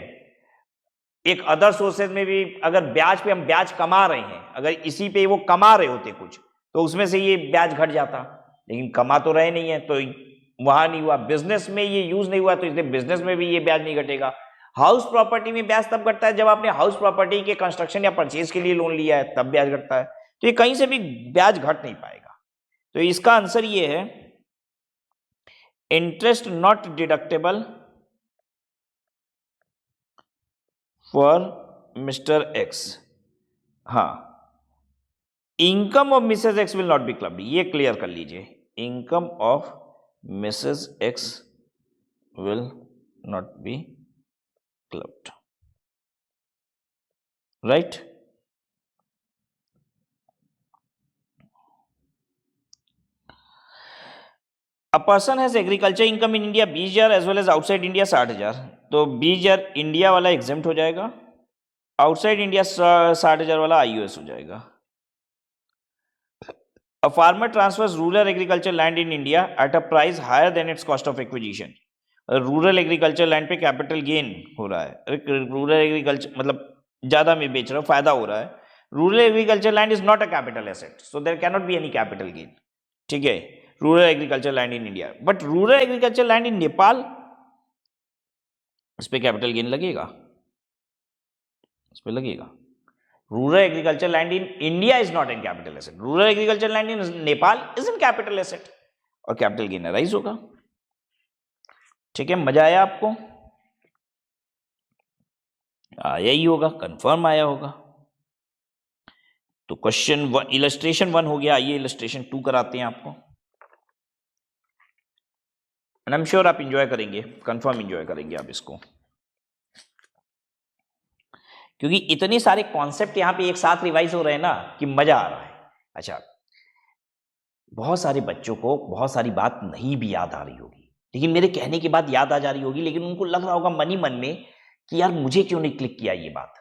एक अदर सोर्सेज में भी अगर ब्याज पे हम ब्याज कमा रहे हैं, अगर इसी पे वो कमा रहे होते कुछ, तो उसमें से ये ब्याज घट जाता, लेकिन कमा तो रहे नहीं है, तो वहां नहीं हुआ, बिजनेस में ये यूज नहीं हुआ, तो इसलिए बिजनेस में भी ये ब्याज नहीं घटेगा। हाउस प्रॉपर्टी में ब्याज तब घटता है जब आपने हाउस प्रॉपर्टी के कंस्ट्रक्शन या परचेज के लिए लोन लिया है, तब ब्याज घटता है, तो ये कहीं से भी ब्याज घट नहीं पाएगा। तो इसका आंसर ये है, interest not deductible for Mr X. हाँ, income of Mrs X will not be clubbed, ये क्लियर कर लीजिए, income of Mrs X will not be clubbed, right. A person has agriculture income in India 20,000 as well as outside India 60,000, तो 20,000 India वाला exempt हो जाएगा, outside India 60,000 वाला आईयूएस हो जाएगा। A farmer transfers rural agriculture land in India at a price higher than its cost of acquisition. Rural agriculture land पे capital gain हो रहा है, रूरल एग्रीकल्चर मतलब ज्यादा में बेच रहा हूं, फायदा हो रहा है। Rural agriculture land is not a capital asset, so there can not be any capital gain, ठीक है। Rural agriculture land in India, but rural agriculture land in Nepal, इस पे कैपिटल गेन लगेगा, इस पे लगेगा। Rural agriculture land in India is not an capital asset, rural agriculture land in Nepal is an capital asset, और capital gain rise होगा, ठीक है। मजा आया आपको, आया ही होगा, कंफर्म आया होगा। तो क्वेश्चन 1 इलस्ट्रेशन 1 हो गया, आइए इलस्ट्रेशन 2 कराते हैं आपको, एंड आई एम श्योर आप इंजॉय करेंगे, कंफर्म इंजॉय करेंगे आप इसको, क्योंकि इतने सारे कॉन्सेप्ट यहां पे एक साथ रिवाइज हो रहे हैं ना कि मजा आ रहा है। अच्छा, बहुत सारे बच्चों को बहुत सारी बात नहीं भी याद आ रही होगी, लेकिन मेरे कहने के बाद याद आ जा रही होगी, लेकिन उनको लग रहा होगा मन ही मन में कि यार मुझे क्यों नहीं क्लिक किया ये बात,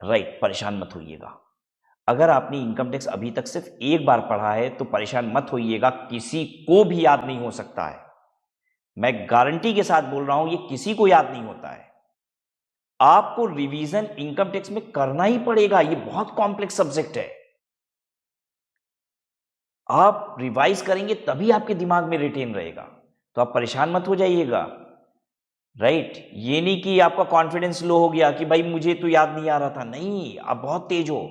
राइट। परेशान मत होइएगा, अगर आपने इनकम टैक्स अभी तक सिर्फ एक बार पढ़ा है तो परेशान मत होइएगा, किसी को भी याद नहीं हो सकता है, मैं गारंटी के साथ बोल रहा हूं, ये किसी को याद नहीं होता है। आपको रिवीजन इनकम टैक्स में करना ही पड़ेगा, ये बहुत कॉम्प्लेक्स सब्जेक्ट है, आप रिवाइज करेंगे तभी आपके दिमाग में रिटेन रहेगा, तो आप परेशान मत हो जाइएगा, राइट। ये नहीं कि आपका कॉन्फिडेंस लो हो गया कि भाई मुझे तो याद नहीं आ रहा था, नहीं, आप बहुत तेज हो,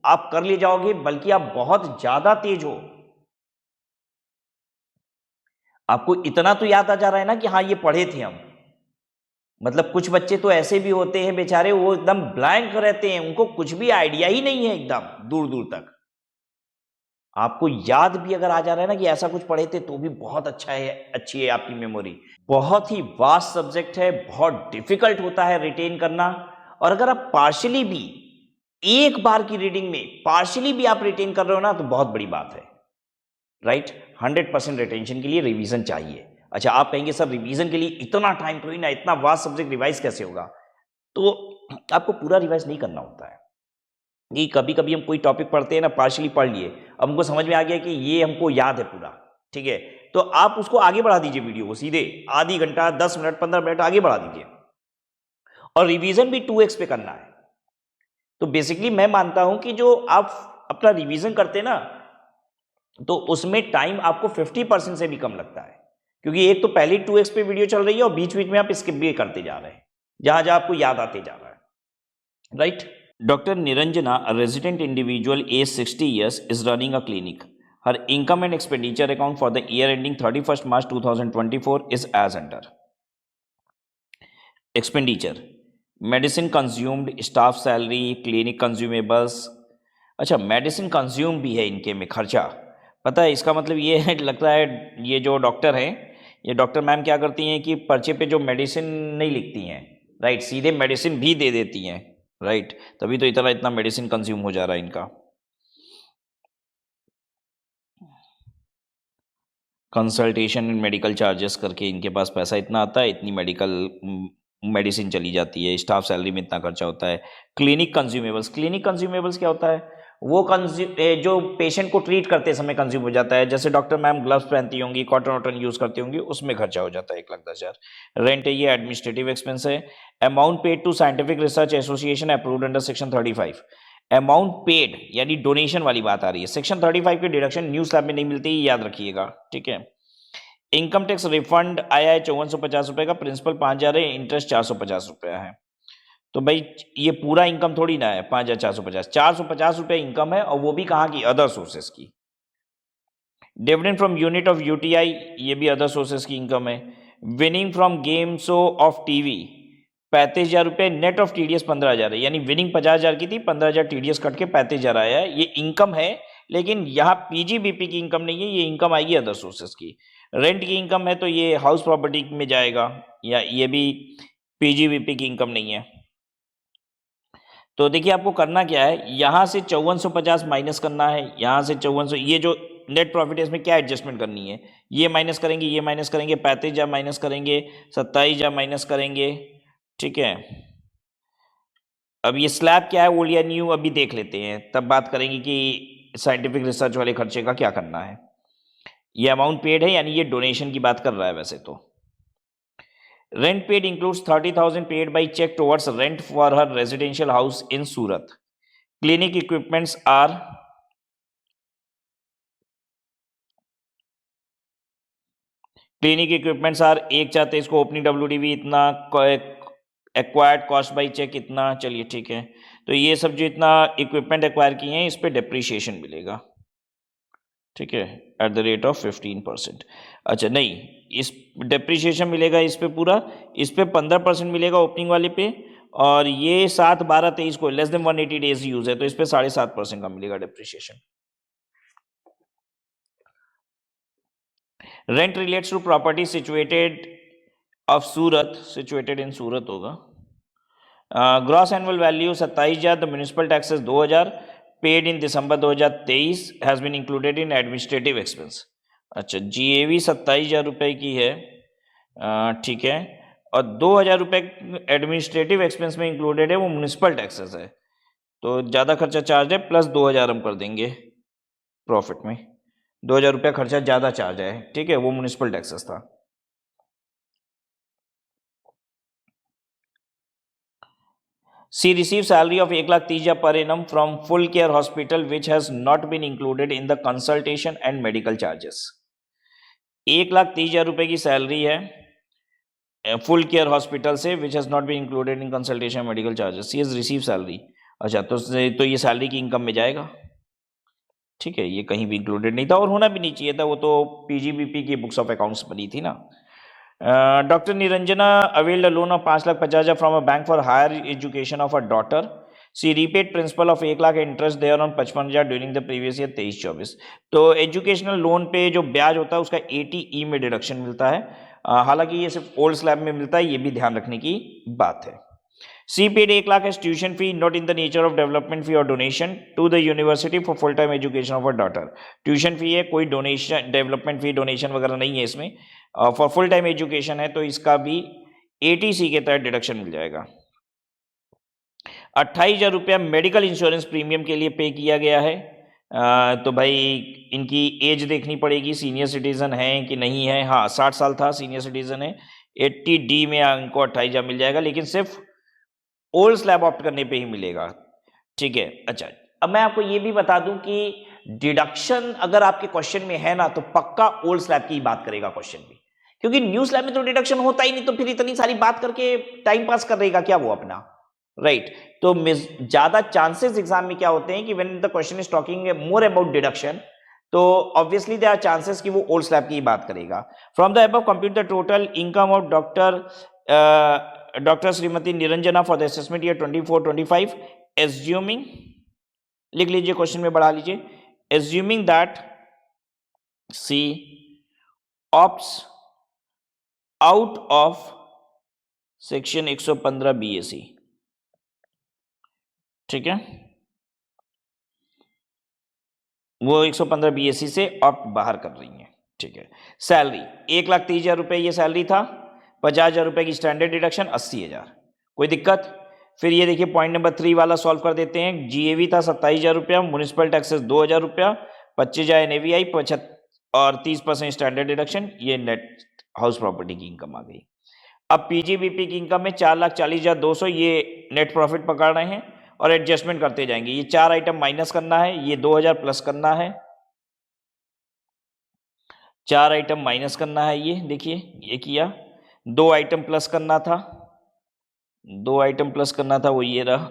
आप कर ले जाओगे, बल्कि आप बहुत ज्यादा तेज हो, आपको इतना तो याद आ जा रहा है ना कि हाँ ये पढ़े थे हम, मतलब कुछ बच्चे तो ऐसे भी होते हैं बेचारे, वो एकदम ब्लैंक रहते हैं, उनको कुछ भी आइडिया ही नहीं है एकदम दूर दूर तक। आपको याद भी अगर आ जा रहा है ना कि ऐसा कुछ पढ़े थे, तो भी बहुत अच्छा है, अच्छी है आपकी मेमोरी। बहुत ही वास्ट सब्जेक्ट है, बहुत डिफिकल्ट होता है रिटेन करना। और अगर आप पार्शियली भी एक बार की रीडिंग में पार्शियली भी आप रिटेन कर रहे हो ना, तो बहुत बड़ी बात है, राइट। 100% रिटेंशन के लिए रिवीजन चाहिए। अच्छा, आप कहेंगे सर रिवीजन के लिए इतना टाइम थोड़ी ना, इतना वास्ट सब्जेक्ट रिवाइज कैसे होगा? तो आपको पूरा रिवाइज नहीं करना होता है। ये कभी कभी हम कोई टॉपिक पढ़ते हैं ना, पार्शियली पढ़ लिए, अब हमको समझ में आ गया कि ये हमको याद है पूरा, ठीक है, तो आप उसको आगे बढ़ा दीजिए, वीडियो को सीधे आधी घंटा 10 मिनट 15 मिनट आगे बढ़ा दीजिए, और रिवीजन भी 2x पे करना है। तो बेसिकली मैं मानता हूं कि जो आप अपना रिवीजन करते हैं ना, तो उसमें टाइम आपको 50% से भी कम लगता है, क्योंकि एक तो पहले 2x पे वीडियो चल रही है और बीच बीच में आप स्किप भी करते जा रहे हैं, जहां जहां आपको याद आते जा रहा है, right. Dr. Niranjana, a resident individual aged 60 years, is running a clinic. Her income and expenditure account for the year ending 31st March 2024 is as under. Expenditure: medicine consumed, staff salary, clinic consumables. अच्छा, medicine consume भी है इनके में खर्चा। पता है इसका मतलब ये है, लगता है ये जो डॉक्टर हैं, ये डॉक्टर मैम क्या करती हैं कि पर्चे पे जो मेडिसिन नहीं लिखती हैं, राइट, सीधे मेडिसिन भी दे देती हैं, राइट, तभी तो इतना इतना मेडिसिन कंज्यूम हो जा रहा है इनका। कंसल्टेशन एंड मेडिकल चार्जेस करके इनके पास पैसा इतना आता है, इतनी मेडिकल मेडिसिन चली जाती है, स्टाफ सैलरी में इतना खर्चा होता है। क्लिनिक कंज्यूमेबल्स, क्लिनिक कंज्यूमेबल्स क्या होता है? वो जो पेशेंट को ट्रीट करते समय कंज्यूम हो जाता है, जैसे डॉक्टर मैम ग्लव्स पहनती होंगी, कॉटन वॉटन यूज करती होंगी, उसमें खर्चा हो जाता है 1,10,000। रेंट है, ये एडमिनिस्ट्रेटिव एक्सपेंस है। Amount paid to scientific research association approved under section 35। Amount paid यानी डोनेशन वाली बात आ रही है। सेक्शन 35 की डिडक्शन न्यू स्लैब में नहीं मिलती, याद रखिएगा, ठीक है। इनकम टैक्स रिफंड आया है 5450 रुपए का, प्रिंसिपल 5,000 है, इंटरेस्ट 450 रुपया है। तो भाई ये पूरा इनकम थोड़ी ना है 5,450, 450 रुपये इनकम है, और वो भी कहाँ की? अदर सोर्सेस की। Dividend from unit of UTI, ये भी अदर सोर्सेस की इनकम है। Winning from game show off TV 35,000 रुपये, नेट ऑफ टीडीएस 15,000 है, यानी विनिंग 50,000 की थी, 15,000 टीडीएस कट के 35,000 आया है। ये इनकम है, लेकिन यहाँ पीजीबीपी की इनकम नहीं है, ये इनकम आएगी अदर सोर्सेस की। रेंट की इनकम है तो ये हाउस प्रॉपर्टी में जाएगा, या ये भी पीजीबीपी की इनकम नहीं है। तो देखिए आपको करना क्या है, यहाँ से 5450 माइनस करना है, यहाँ से 5400, ये जो नेट प्रॉफिट है इसमें क्या एडजस्टमेंट करनी है, ये माइनस करेंगे, ये माइनस करेंगे, 35,000 माइनस करेंगे, 27,000 माइनस करेंगे, ठीक है। अब ये स्लैब क्या है, ओल्ड या न्यू, अभी देख लेते हैं, तब बात करेंगे कि साइंटिफिक रिसर्च वाले खर्चे का क्या करना है। ये अमाउंट पेड है, यानी ये डोनेशन की बात कर रहा है वैसे तो। Rent paid includes 30,000 paid by cheque towards rent for her residential house in Surat. Clinic equipments are एक चाहते इसको ओपनिंग डब्ल्यूडीवी इतना, एक्वायर्ड कॉस्ट बाई चेक इतना, चलिए ठीक है। तो ये सब जो इतना इक्विपमेंट एक्वायर किए हैं इस पे डेप्रीशिएशन मिलेगा, ठीक है, एट द रेट ऑफ 15%। अच्छा नहीं, इस डेप्रीशिएशन मिलेगा इस पे पूरा, इस पे 15% मिलेगा ओपनिंग वाले पे, और ये 7, 12, 23 को लेस देन 180 डेज यूज है, तो इस पे 7.5% का मिलेगा depreciation. Rent relates to property situated of Surat, situated in Surat होगा। Gross annual value 27,000, the municipal taxes 2,000 paid in December 2023 has been included in administrative expense. अच्छा, जीएवी 27,000 रुपये की है, ठीक है, और 2,000 रुपये एडमिनिस्ट्रेटिव एक्सपेंस में इंक्लूडेड है, वो म्यूनिसिपल टैक्सेस है, तो ज़्यादा खर्चा चार्ज है, प्लस 2,000 हम कर देंगे प्रॉफिट में। 2,000 रुपया खर्चा ज़्यादा चार्ज है, ठीक है, वो म्यूनिसिपल टैक्सेस था। She received salary of 1,30,000 per annum from Full Care Hospital, which has not been included in the consultation and medical charges. 1,30,000 रुपए की सैलरी है फुल केयर हॉस्पिटल से, which has not been included in consultation medical charges. She has receive salary. अच्छा, तो ये salary की income में जाएगा, ठीक है, ये कहीं भी इंक्लूडेड नहीं था और होना भी नहीं चाहिए था, वो तो पीजीबीपी की बुक्स ऑफ अकाउंट्स बनी थी ना। Doctor Niranjana availed a loan of 5,50,000 from a bank for higher education of a daughter. She repaid principal of 1 lakh interest thereon 55,000 during the previous year 23-24. तो एजुकेशनल लोन पे जो ब्याज होता है उसका 80E में डिडक्शन मिलता है. हालांकि ये सिर्फ ओल्ड स्लैब में मिलता है, ये भी ध्यान रखने की बात है. C paid 1 lakh as tuition fee not in the nature of development fee और donation to the university for full time education of a daughter. Tuition fee है, कोई डोनेशन डेवलपमेंट फी डोनेशन वगैरह नहीं है इसमें. फॉर फुल टाइम एजुकेशन है तो इसका भी 80C के तहत डिडक्शन मिल जाएगा. 28,000 रुपया मेडिकल इंश्योरेंस प्रीमियम के लिए पे किया गया है. तो भाई इनकी एज देखनी पड़ेगी, सीनियर सिटीजन है कि नहीं है. हाँ 60 साल था, सीनियर सिटीजन है. 80D में इनको 28,000 मिल जाएगा, लेकिन सिर्फ ओल्ड स्लैब ऑप्ट करने पे ही मिलेगा. ठीक है. अच्छा, अब मैं आपको ये भी बता दूं कि डिडक्शन अगर आपके क्वेश्चन में है ना तो पक्का ओल्ड स्लैब की बात करेगा क्वेश्चन भी, क्योंकि न्यू स्लैब में तो डिडक्शन होता ही नहीं, तो फिर इतनी सारी बात करके टाइम पास कर रहेगा क्या वो अपना, राइट. तो ज्यादा चांसेस एग्जाम में क्या होते हैं कि when the question is talking more about deduction, तो ऑब्वियसली देयर आर चांसेस कि वो ओल्ड स्लैब की बात करेगा. From the above compute the total income of doctor Shrimati Niranjana for the assessment year 24-25, assuming, लिख लीजिए क्वेश्चन में बढ़ा लीजिए, assuming that she opts out of section 115 BAC. ठीक है, वो 115 BAC से ऑप्ट बाहर कर रही है. ठीक है. सैलरी 1,30,000 रुपए ये सैलरी था. 50,000 रुपए की स्टैंडर्ड डिडक्शन 80,000. कोई दिक्कत? फिर ये देखिए पॉइंट नंबर 3 वाला सॉल्व कर देते हैं. GAV था 27,000 रुपया, म्यूनिसिपल टैक्सेस 2,000 रुपया, 25,000 NAVI और 30% स्टैंडर्ड डिडक्शन. ये नेट हाउस प्रॉपर्टी की इनकम आ गई. अब PGBP की इनकम में 4,40,200 ये नेट प्रॉफिट पकड़ रहे हैं और एडजस्टमेंट करते जाएंगे. ये 4 आइटम माइनस करना है, ये 2,000 प्लस करना है. 4 आइटम माइनस करना है, ये देखिए ये किया. 2 आइटम प्लस करना था, 2 आइटम प्लस करना था, वो ये रहा.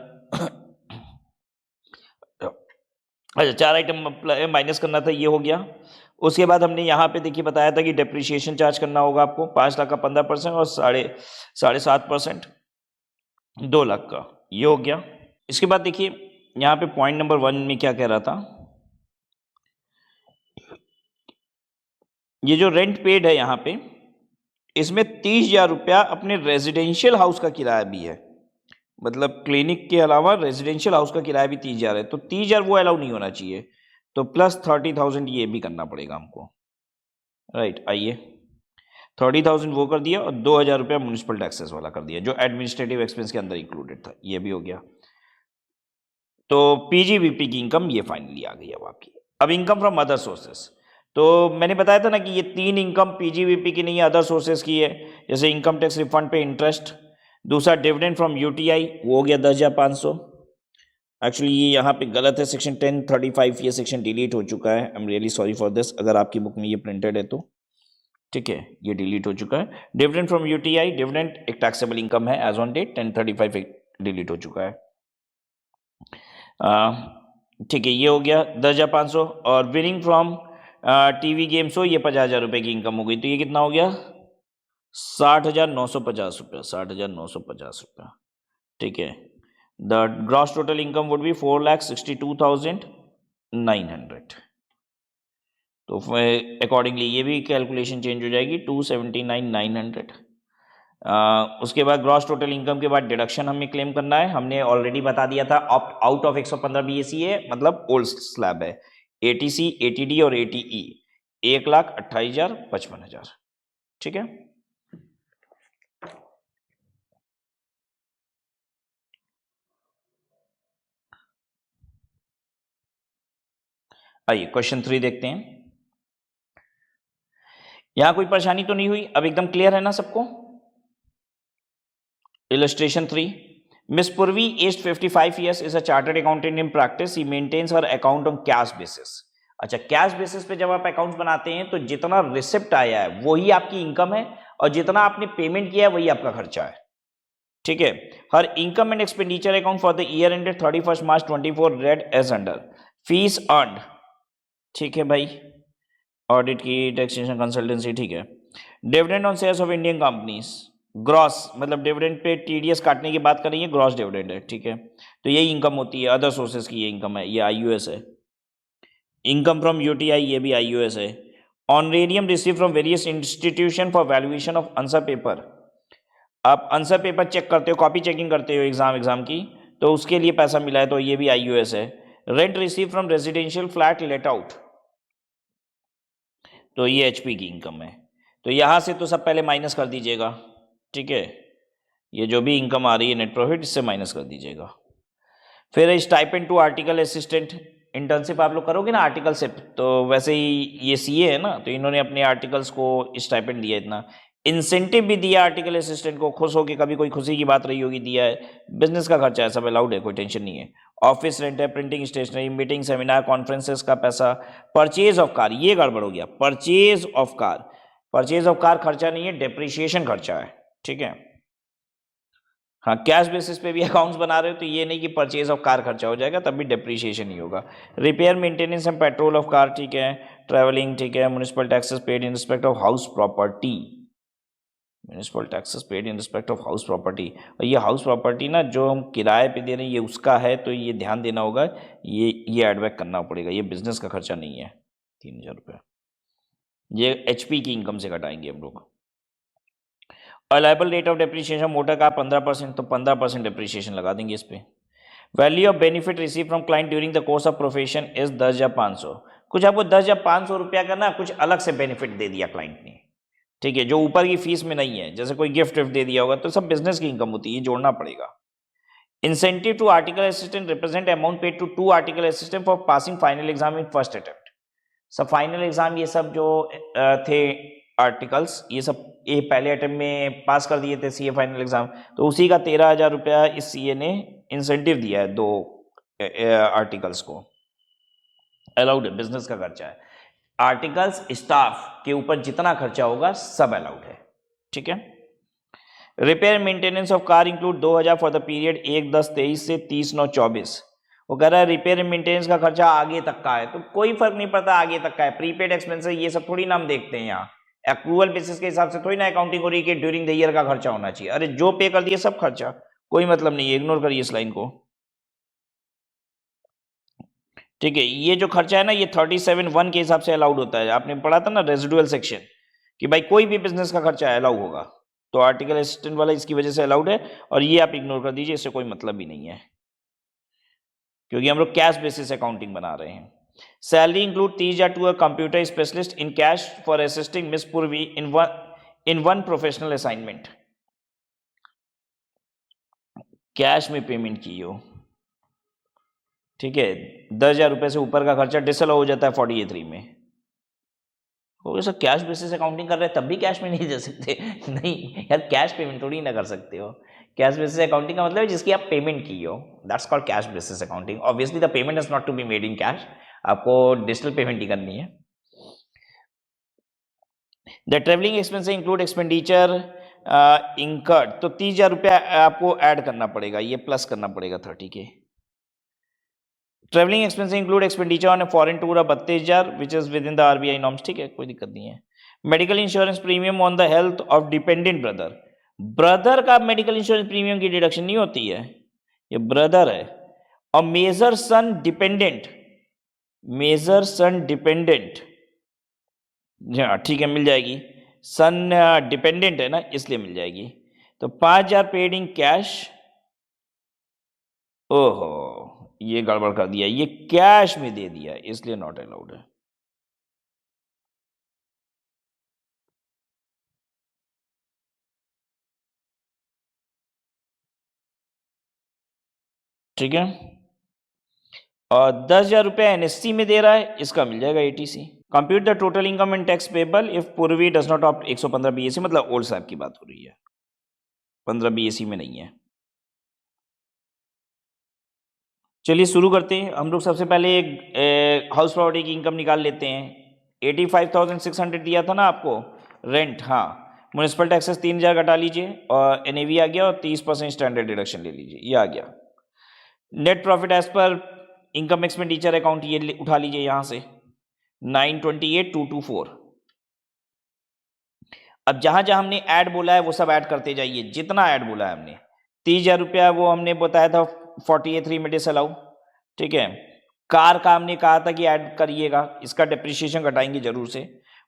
अच्छा 4 आइटम माइनस करना था, ये हो गया. उसके बाद हमने यहाँ पे देखिए बताया था कि डेप्रिसिएशन चार्ज करना होगा आपको 5 लाख का 15% और 7.5% 2 लाख का, ये हो गया. इसके बाद देखिए यहाँ पे पॉइंट नंबर 1 में क्या कह रहा था, ये जो रेंट पेड है यहाँ पे, इसमें 30,000 रुपया अपने रेजिडेंशियल हाउस का किराया भी है. मतलब क्लिनिक के अलावा रेजिडेंशियल हाउस का किराया भी 30,000 है, तो 30,000 वो अलाउ नहीं होना चाहिए, तो प्लस 30,000 ये भी करना पड़ेगा हमको, राइट. आइए 30,000 वो कर दिया और 2,000 रुपया म्यूनिसिपल टैक्सेस वाला कर दिया, जो एडमिनिस्ट्रेटिव एक्सपेंस के अंदर इंक्लूडेड था, ये भी हो गया. तो PGBP की इनकम ये फाइनली आ गई अब आपकी. अब इनकम फ्रॉम अदर सोर्सेस, तो मैंने बताया था ना कि ये 3 इनकम PGBP की नहीं है, अदर सोर्सेस की है. जैसे इनकम टैक्स रिफंड पे इंटरेस्ट, दूसरा डिविडेंड फ्रॉम UTI वो हो गया 10,500. एक्चुअली ये यहाँ पे गलत है, सेक्शन 1035 ये सेक्शन डिलीट हो चुका है. I am really sorry for this, अगर आपकी बुक में ये प्रिंटेड है तो ठीक है, ये डिलीट हो चुका है. डिविडेंड फ्रॉम UTI, डिविडेंड एक टैक्सेबल इनकम है एज ऑन डेट, 1035 डिलीट हो चुका है. ठीक है, ये हो गया 10,500. और winning from TV game show ये 50,000 रुपये की इनकम हो गई, तो ये कितना हो गया 60,950 रुपया, 60,950 रुपया. ठीक है. The gross total income would be 4,62,900. तो अकॉर्डिंगली ये भी कैलकुलेशन चेंज हो जाएगी 279,900. उसके बाद ग्रॉस टोटल इनकम के बाद डिडक्शन हमें क्लेम करना है. हमने ऑलरेडी बता दिया था ऑप्ट आउट ऑफ 115 BAC है, मतलब ओल्ड स्लैब है. ATC, ATD और ATE 1,28,000, 55,000. ठीक है. आइए क्वेश्चन 3 देखते हैं. यहां कोई परेशानी तो नहीं हुई, अब एकदम क्लियर है ना सबको. Illustration 3. Miss Purvi, aged 55 years, is a chartered accountant in practice. He maintains her account on cash basis. अच्छा, कैश बेसिस पे जब आप अकाउंट बनाते हैं तो जितना रिसिप्ट आया है वही आपकी इनकम है और जितना आपने पेमेंट किया है वही आपका खर्चा है. ठीक है. Her income and expenditure account for the year ended 31 March 24 read as under fees earned. ठीक है भाई, ऑडिट की, टैक्सेशन, कंसल्टेंसी, ठीक है. Dividend on shares of Indian companies, gross मतलब डिविडेंड पे टीडीएस काटने की बात करेंगे, ग्रॉस डिविडेंड है, ठीक है। तो यही इनकम होती है, अदर सोर्सेज की ये इनकम है, ये आईयूएस है। इनकम फ्रॉम यूटीआई, ये भी आईयूएस है। Honorarium receive from various institution for valuation of answer paper, आप आंसर पेपर चेक करते हो, कॉपी चेकिंग करते हो एग्जाम की, तो उसके लिए पैसा मिला है, तो ये भी आईयूएस है। Rent receive from residential flat let out, तो ये एचपी की इनकम है। तो यहाँ से तो सब पहले माइनस कर दीजिएगा, ठीक है। ये जो भी इनकम आ रही है नेट प्रॉफिट, इससे माइनस कर दीजिएगा। फिर stipend to article assistant, internship आप लोग करोगे ना आर्टिकल से, तो वैसे ही ये सीए है ना, तो इन्होंने अपने आर्टिकल्स को स्टाइपेंड दिया, इतना इंसेंटिव भी दिया आर्टिकल असिस्टेंट को, खुश होकर, कभी कोई खुशी की बात रही होगी, दिया है। बिजनेस का खर्चा है, सब अलाउड है, कोई टेंशन नहीं है। ऑफिस रेंट है, printing stationery, meeting seminar conferences का पैसा, परचेज ऑफ कार, ये गड़बड़ हो गया, purchase of car, purchase of car खर्चा नहीं है, डेप्रिसिएशन खर्चा है, ठीक है। हाँ, कैश बेसिस पे भी अकाउंट्स बना रहे हो तो ये नहीं कि परचेज ऑफ कार खर्चा हो जाएगा, तब भी डेप्रीशिएशन ही होगा। Repair maintenance and petrol of car, ठीक है। ट्रैवलिंग, ठीक है। Municipal taxes paid in respect of house property, municipal taxes paid in respect of house property. और ये हाउस प्रॉपर्टी ना जो हम किराए पे दे रहे हैं, ये उसका है, तो ये ध्यान देना होगा, ये एडबैक करना पड़ेगा, ये बिजनेस का खर्चा नहीं है। 3000 रुपये ये एचपी की इनकम से घटाएंगे हम लोग। अलाइबल रेट ऑफ डेप्रीशिएशन, मोटर का 15%, तो 15% डेप्रीशिएशन लगा देंगे इस पर। Value of benefit receive from client during the course of profession is 10 या 500, कुछ आपको 10 या 500 रुपया का ना कुछ अलग से बेनिफिट दे दिया क्लाइंट ने, ठीक है, जो ऊपर की फीस में नहीं है, जैसे कोई गिफ्ट विफ्ट दे दिया होगा, तो सब बिजनेस की इनकम होती है, जोड़ना पड़ेगा। Incentive to article assistant represent amount paid to 2 article assistant for passing final exam in first attempt. सब फाइनल एग्जाम ये सब जो थे आर्टिकल्स, ये सब ये पहले अटेम्प्ट में पास कर दिए थे सीए फाइनल एग्जाम, तो उसी का 13,000 रुपया इस सीए ने इंसेंटिव दिया है 2 आर्टिकल्स को। अलाउड है, बिजनेस का खर्चा है। आर्टिकल्स स्टाफ के ऊपर जितना खर्चा होगा सब अलाउड है, ठीक है। Repair maintenance of car include 2000 for the period 1/10/23 से 30/9/24। वो कह रहा है रिपेयर मेंटेनेंस का खर्चा आगे तक का है, तो कोई फर्क नहीं पड़ता आगे तक का है, प्रीपेड एक्सपेंसेस ये सब थोड़ी ना हम देखते हैं यहाँ, एक्रूअल बेसिस के हिसाब से थोड़ी ना अकाउंटिंग हो रही है कि ड्यूरिंग द ईयर का खर्चा होना चाहिए। अरे जो पे कर दिए सब खर्चा, कोई मतलब नहीं है, इग्नोर करिए इस लाइन को, ठीक है। ये जो खर्चा है ना, ये 37(1) के हिसाब से अलाउड होता है, आपने पढ़ा था ना रेजिडुअल सेक्शन, कि भाई कोई भी बिजनेस का खर्चा अलाउ होगा, तो आर्टिकल असिस्टेंट वाला इसकी वजह से अलाउड है, और ये आप इग्नोर कर दीजिए, इससे कोई मतलब भी नहीं है, क्योंकि हम लोग कैश बेसिस अकाउंटिंग बना रहे हैं। Salary include 30,000 to a computer specialist in cash for assisting miss Purvi in one professional assignment, cash में पेमेंट की हो, ठीक है। 10,000 रुपये से ऊपर का खर्चा डिसअलाउ हो जाता है 48(3) में। वो सर कैश बेसिस अकाउंटिंग कर रहे हैं तब भी कैश में नहीं दे सकते नहीं यार, कैश पेमेंट थोड़ी ना कर सकते हो। कैश बेसिस अकाउंटिंग का मतलब है जिसकी आप पेमेंट की हो, that's called cash basis accounting. Obviously the payment is not to be made in cash, आपको डिजिटल पेमेंट ही करनी है। The travelling expense include expenditure incurred, तो 30,000 रुपया आपको ऐड करना पड़ेगा, ये प्लस करना पड़ेगा 30 के। Travelling expense include expenditure on a foreign tour 32,000 which is with in the RBI norms, ठीक है, कोई दिक्कत नहीं है। Medical insurance premium on the health of dependent brother, brother का मेडिकल इंश्योरेंस प्रीमियम की डिडक्शन नहीं होती है, ये ब्रदर है। और मेजर सन डिपेंडेंट, मेजर सन डिपेंडेंट, हाँ ठीक है, मिल जाएगी, सन डिपेंडेंट है ना इसलिए मिल जाएगी। तो 5,000 पेड इन कैश, ओहो ये गड़बड़ कर दिया, ये कैश में दे दिया इसलिए नॉट अलाउड है। ठीक है, और 10,000 रुपया एनएससी में दे रहा है, इसका मिल जाएगा ATC. Compute the total income and tax payable if Purvi does not opt 115 BAC, मतलब ओल्ड साहब की बात हो रही है, 15 बीएसी में नहीं है। चलिए शुरू करते हैं हम लोग। सबसे पहले एक हाउस प्रॉपर्टी की इनकम निकाल लेते हैं। 85,600 दिया था ना आपको रेंट, हाँ। म्यूनिसिपल टैक्सेस 3,000 घटा लीजिए और एनएवी आ गया, और 30% स्टैंडर्ड डिडक्शन ले लीजिए, ये आ गया। Net profit as per income expenditure account ये उठा लीजिए यहाँ से 928,224। अब जहां जहां हमने ऐड बोला है वो सब ऐड करते जाइए, जितना ऐड बोला है हमने। 30,000 रुपया वो हमने बताया था 48 में डिसअलाउ, ठीक है। कार का हमने कहा था कि ऐड करिएगा, इसका डिप्रिशिएशन घटाएंगे जरूर से।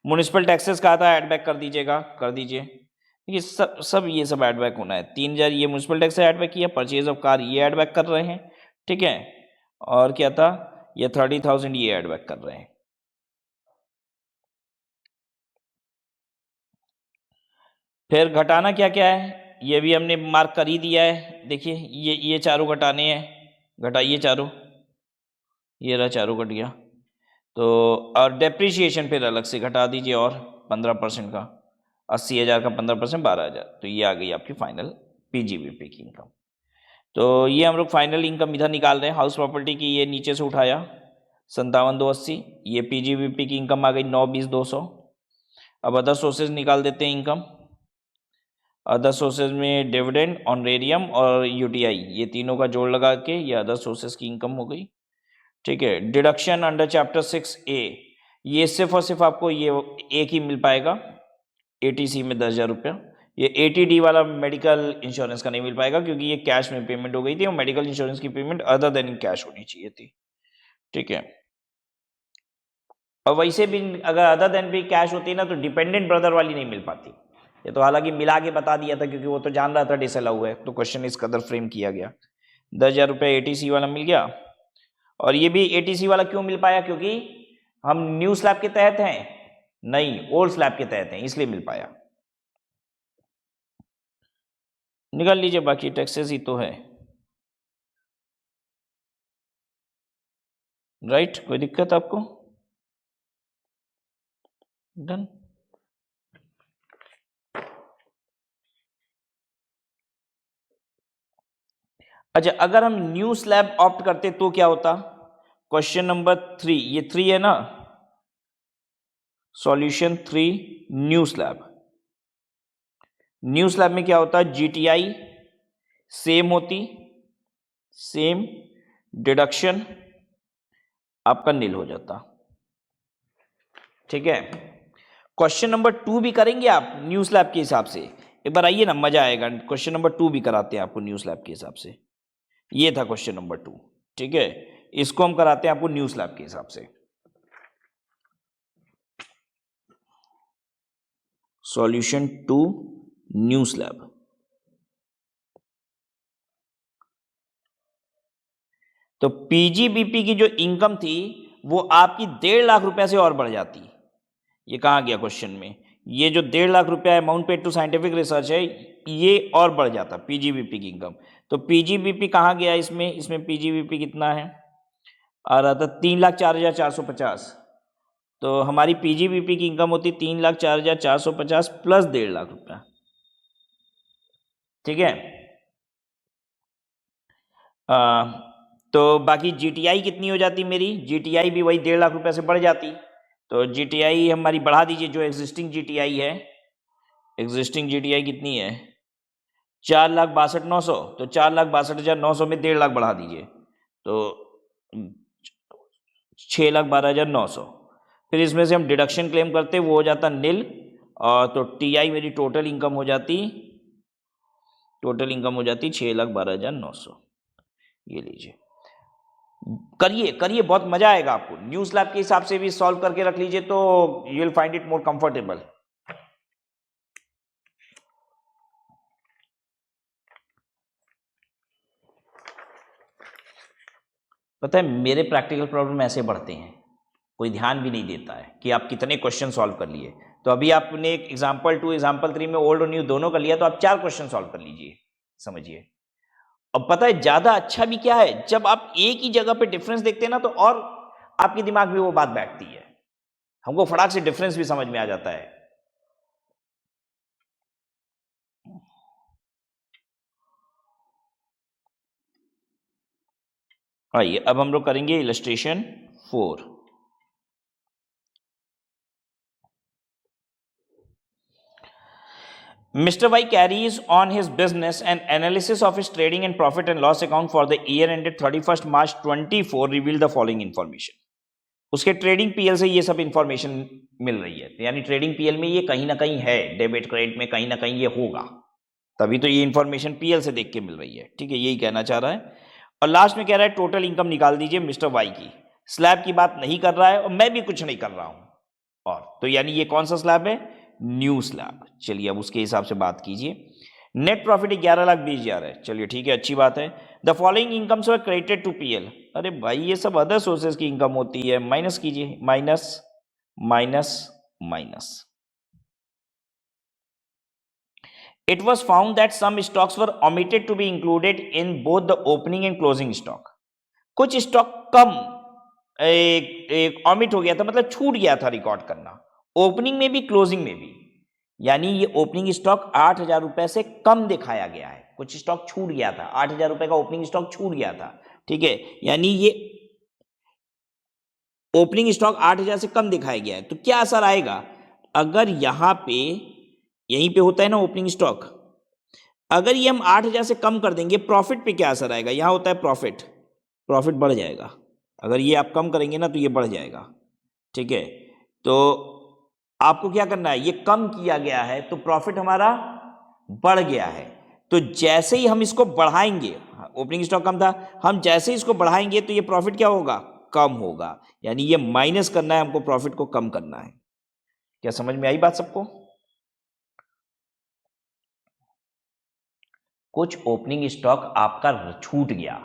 म्युनिसिपल टैक्सेस कहा था ऐड बैक कर दीजिएगा, कर दीजिए। ये सब ये सब ऐड बैक होना है। 3,000 ये म्युनिसिपल टैक्स ऐड बैक किया, परचेज ऑफ कार ये ऐड बैक कर रहे हैं, ठीक है। और क्या था, ये 30,000 ये ऐड बैक कर रहे हैं। फिर घटाना क्या क्या है ये भी हमने मार्क कर ही दिया है। देखिए ये चारों घटाने हैं, घटाइए चारों, ये रहा चारों घट गया। तो और डेप्रिशिएशन फिर अलग से घटा दीजिए और 15% का, 80,000 का 15% 12,000, तो ये आ गई आपकी फाइनल पीजीबीपी की इनकम। तो ये हम लोग फाइनल इनकम इधर निकाल रहे हैं। हाउस प्रॉपर्टी की ये नीचे से उठाया 57,280, ये पीजीबीपी की इनकम आ गई 9,20,200। अब अदर सोर्सेज निकाल देते हैं इनकम। अदर सोर्सेज में डिविडेंड, ऑनरेरियम और यूटीआई, ये तीनों का जोड़ लगा के ये अदर सोर्सेज की इनकम हो गई, ठीक है। डिडक्शन अंडर चैप्टर 6A, ये सिर्फ और सिर्फ आपको ये एक ही मिल पाएगा एटीसी में 10,000 रुपया। ये एटीडी वाला मेडिकल इंश्योरेंस का नहीं मिल पाएगा क्योंकि ये कैश में पेमेंट हो गई थी और मेडिकल इंश्योरेंस की payment other then in cash होनी चाहिए थी, ठीक है। और वैसे भी अगर अदर देन भी कैश होती ना तो डिपेंडेंट ब्रदर वाली नहीं मिल पाती। ये तो हालांकि मिला के बता दिया था क्योंकि वो तो जान रहा था डिसअलाउ है, तो क्वेश्चन इस कदर फ्रेम किया गया। 10,000 रुपये एटीसी वाला मिल गया। और ये भी एटीसी वाला क्यों मिल पाया, क्योंकि हम न्यू स्लैब के तहत हैं, नहीं ओल्ड स्लैब के तहत हैं, इसलिए मिल पाया। निकाल लीजिए, बाकी टैक्सेस ही तो है, राइट। कोई दिक्कत आपको? डन। अच्छा, अगर हम न्यू स्लैब ऑप्ट करते तो क्या होता? क्वेश्चन नंबर 3, ये 3 है ना, solution 3 new slab. New slab में क्या होता है, जीटीआई सेम होती, सेम, डिडक्शन आपका नील हो जाता, ठीक है। क्वेश्चन नंबर 2 भी करेंगे आप न्यू स्लैब के हिसाब से, एक बार आइए ना, मजा आएगा। क्वेश्चन नंबर 2 भी कराते हैं आपको न्यू स्लैब के हिसाब से। ये था क्वेश्चन नंबर 2, ठीक है। इसको हम कराते हैं आपको न्यू स्लैब के हिसाब से। Solution 2 new slab. तो पीजीबीपी की जो इनकम थी वो आपकी 1.5 लाख रुपए से और बढ़ जाती। ये कहाँ गया क्वेश्चन में, ये जो 1.5 लाख रुपया amount paid to scientific research है ये और बढ़ जाता पीजीबीपी की इनकम। तो पीजीबीपी कहाँ गया इसमें, इसमें पीजीबीपी कितना है आ रहा था 3,04,450। तो हमारी पीजीबीपी की इनकम होती 3,04,450 प्लस 1.5 लाख रुपया, ठीक है। तो बाकी जीटीआई कितनी हो जाती मेरी, जीटीआई भी वही 1.5 लाख रुपए से बढ़ जाती। तो जीटीआई हमारी बढ़ा दीजिए, जो एग्जिस्टिंग जीटीआई है, एग्जिस्टिंग जीटीआई कितनी है 4,62,900, तो 4,62,900 में 1.5 लाख बढ़ा दीजिए तो 6,12,900। फिर इसमें से हम डिडक्शन क्लेम करते वो हो जाता नील, और तो टीआई मेरी टोटल इनकम हो जाती 6,12,900। ये लीजिए, करिए करिए, बहुत मजा आएगा आपको। न्यू स्लैब के हिसाब से भी सॉल्व करके रख लीजिए तो you will find it more comfortable. पता है मेरे प्रैक्टिकल प्रॉब्लम ऐसे बढ़ते हैं, कोई ध्यान भी नहीं देता है कि आप कितने क्वेश्चन सॉल्व कर लिए। तो अभी आपने एग्जाम्पल 2 एग्जाम्पल 3 में ओल्ड और न्यू दोनों कर लिया, तो आप 4 क्वेश्चन सॉल्व कर लीजिए, समझिए। अब पता है ज्यादा अच्छा भी क्या है, जब आप एक ही जगह पे डिफरेंस देखते हैं ना तो और आपके दिमाग में वो बात बैठती है, हमको फटाक से डिफरेंस भी समझ में आ जाता है। आइए अब हम लोग करेंगे illustration 4। Mr. Y carries on his business and analysis of his trading and profit and loss account for the year ended 31st March 24 revealed the following information. उसके ट्रेडिंग पीएल से ये सब इंफॉर्मेशन मिल रही है, यानी ट्रेडिंग पीएल में ये कहीं ना कहीं है, डेबिट क्रेडिट में कहीं ना कहीं ये होगा, तभी तो ये इंफॉर्मेशन पीएल से देख के मिल रही है। ठीक है, यही कहना चाह रहा है। और लास्ट में कह रहा है टोटल इनकम निकाल दीजिए मिस्टर वाई की। स्लैब की बात नहीं कर रहा है और मैं भी कुछ नहीं कर रहा हूं, और तो यानी ये कौन सा स्लैब है, न्यू स्लैब। चलिए अब उसके हिसाब से बात कीजिए। नेट प्रॉफिट 11,20,000 है, चलिए ठीक है, अच्छी बात है। The following incomes were credited to PL. अरे भाई ये सब अदर सोर्सेज की इनकम होती है, माइनस कीजिए, minus minus minus. It was found that some stocks were omitted to be included in both the opening and closing stock. कुछ stock कम एक ऑमिट हो गया था, मतलब छूट गया था रिकॉर्ड करना, ओपनिंग में भी क्लोजिंग में भी। यानी ये ओपनिंग स्टॉक 8,000 रुपए से कम दिखाया गया है, कुछ स्टॉक छूट गया था, 8,000 रुपए का ओपनिंग स्टॉक छूट गया था। ठीक है, यानी ये ओपनिंग स्टॉक 8,000 से कम दिखाया गया है, तो क्या असर आएगा अगर यहां पे, यहीं पे होता है ना ओपनिंग स्टॉक, अगर ये हम 8,000 से कम कर देंगे, प्रॉफिट पे क्या असर आएगा, यहां होता है प्रॉफिट, प्रॉफिट बढ़ जाएगा। अगर ये आप कम करेंगे ना तो ये बढ़ जाएगा। ठीक है, तो आपको क्या करना है, ये कम किया गया है तो प्रॉफिट हमारा बढ़ गया है, तो जैसे ही हम इसको बढ़ाएंगे, ओपनिंग स्टॉक कम था, हम जैसे ही इसको बढ़ाएंगे तो ये प्रॉफिट क्या होगा, कम होगा। यानी ये माइनस करना है हमको, प्रॉफिट को कम करना है। क्या समझ में आई बात सबको? कुछ ओपनिंग स्टॉक आपका छूट गया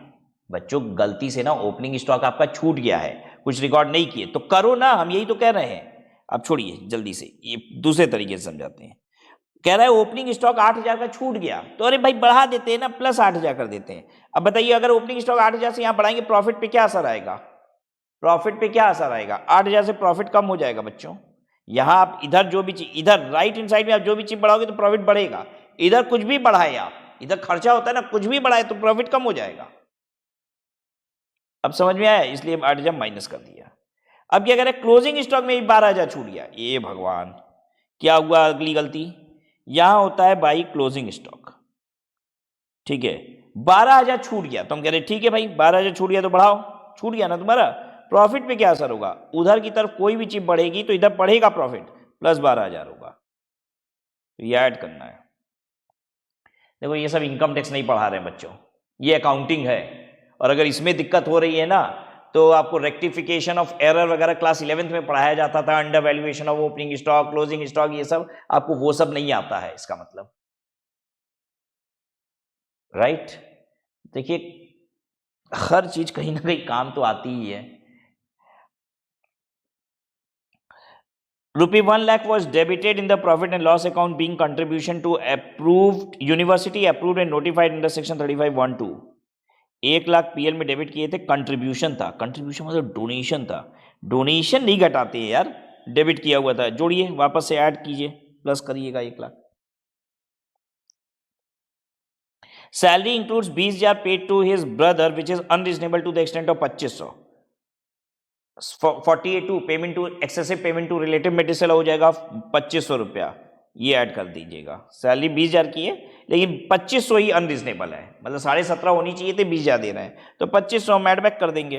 बच्चों, गलती से ना ओपनिंग स्टॉक आपका छूट गया है, कुछ रिकॉर्ड नहीं किए तो करो ना, हम यही तो कह रहे हैं। अब छोड़िए, जल्दी से ये दूसरे तरीके से समझाते हैं। कह रहा है ओपनिंग स्टॉक 8,000 का छूट गया, तो अरे भाई बढ़ा देते हैं ना, प्लस 8,000 कर देते हैं। अब बताइए अगर ओपनिंग स्टॉक 8,000 से यहां बढ़ाएंगे, प्रॉफिट पे क्या असर आएगा, प्रॉफिट पे क्या असर आएगा, 8,000 से प्रॉफिट कम हो जाएगा बच्चों। यहां आप इधर जो भी चीज, इधर राइट हैंड साइड में आप जो भी चीज बढ़ाओगे तो प्रॉफिट बढ़ेगा, इधर कुछ भी बढ़ाए आप, इधर खर्चा होता है ना, कुछ भी बढ़ाए तो प्रॉफिट कम हो जाएगा। अब समझ में आया, इसलिए 8,000 माइनस कर दिया। अब क्या करें, क्लोजिंग स्टॉक में भी 12,000 छूट गया, ये भगवान क्या हुआ, अगली गलती यहां होता है भाई क्लोजिंग स्टॉक। ठीक है, 12,000 छूट गया तो हम कह रहे ठीक है भाई 12,000 छूट गया तो बढ़ाओ, छूट गया ना तुम्हारा, प्रॉफिट पे क्या असर होगा, उधर की तरफ कोई भी चीज बढ़ेगी तो इधर बढ़ेगा प्रॉफिट, प्लस 12,000 होगा, तो ये ऐड करना है। देखो ये सब इनकम टैक्स नहीं पढ़ा रहे हैं बच्चों, ये अकाउंटिंग है, और अगर इसमें दिक्कत हो रही है ना तो आपको रेक्टिफिकेशन ऑफ एरर वगैरह क्लास 11th में पढ़ाया जाता था, under valuation of opening stock, closing stock, ये सब आपको वो सब नहीं आता है, इसका मतलब राइट। देखिए हर चीज कहीं ना कहीं काम तो आती ही है। Rupee 1 lakh was debited in the profit and loss account being contribution to approved university approved and notified under section 35(1)(2). 1,00,000 PL में डेबिट किए थे, कंट्रीब्यूशन था, कंट्रीब्यूशन मतलब डोनेशन था, डोनेशन नहीं घटाते हैं यार, डेबिट किया हुआ था, जोड़िए वापस से ऐड कीजिए, प्लस करिएगा 1,00,000। Salary includes 20,000 paid to his brother which is unreasonable to the extent of 2,500। 48 payment to excessive payment to relative में डिसअलाउ हो जाएगा 2,500 रुपया, ये ऐड कर दीजिएगा। सैलरी 20,000 की है लेकिन 2,500 ही अनरीजनेबल है, मतलब 17.5 होनी चाहिए थे, 20,000 दे रहे हैं तो 2,500 हम ऐड बैक कर देंगे।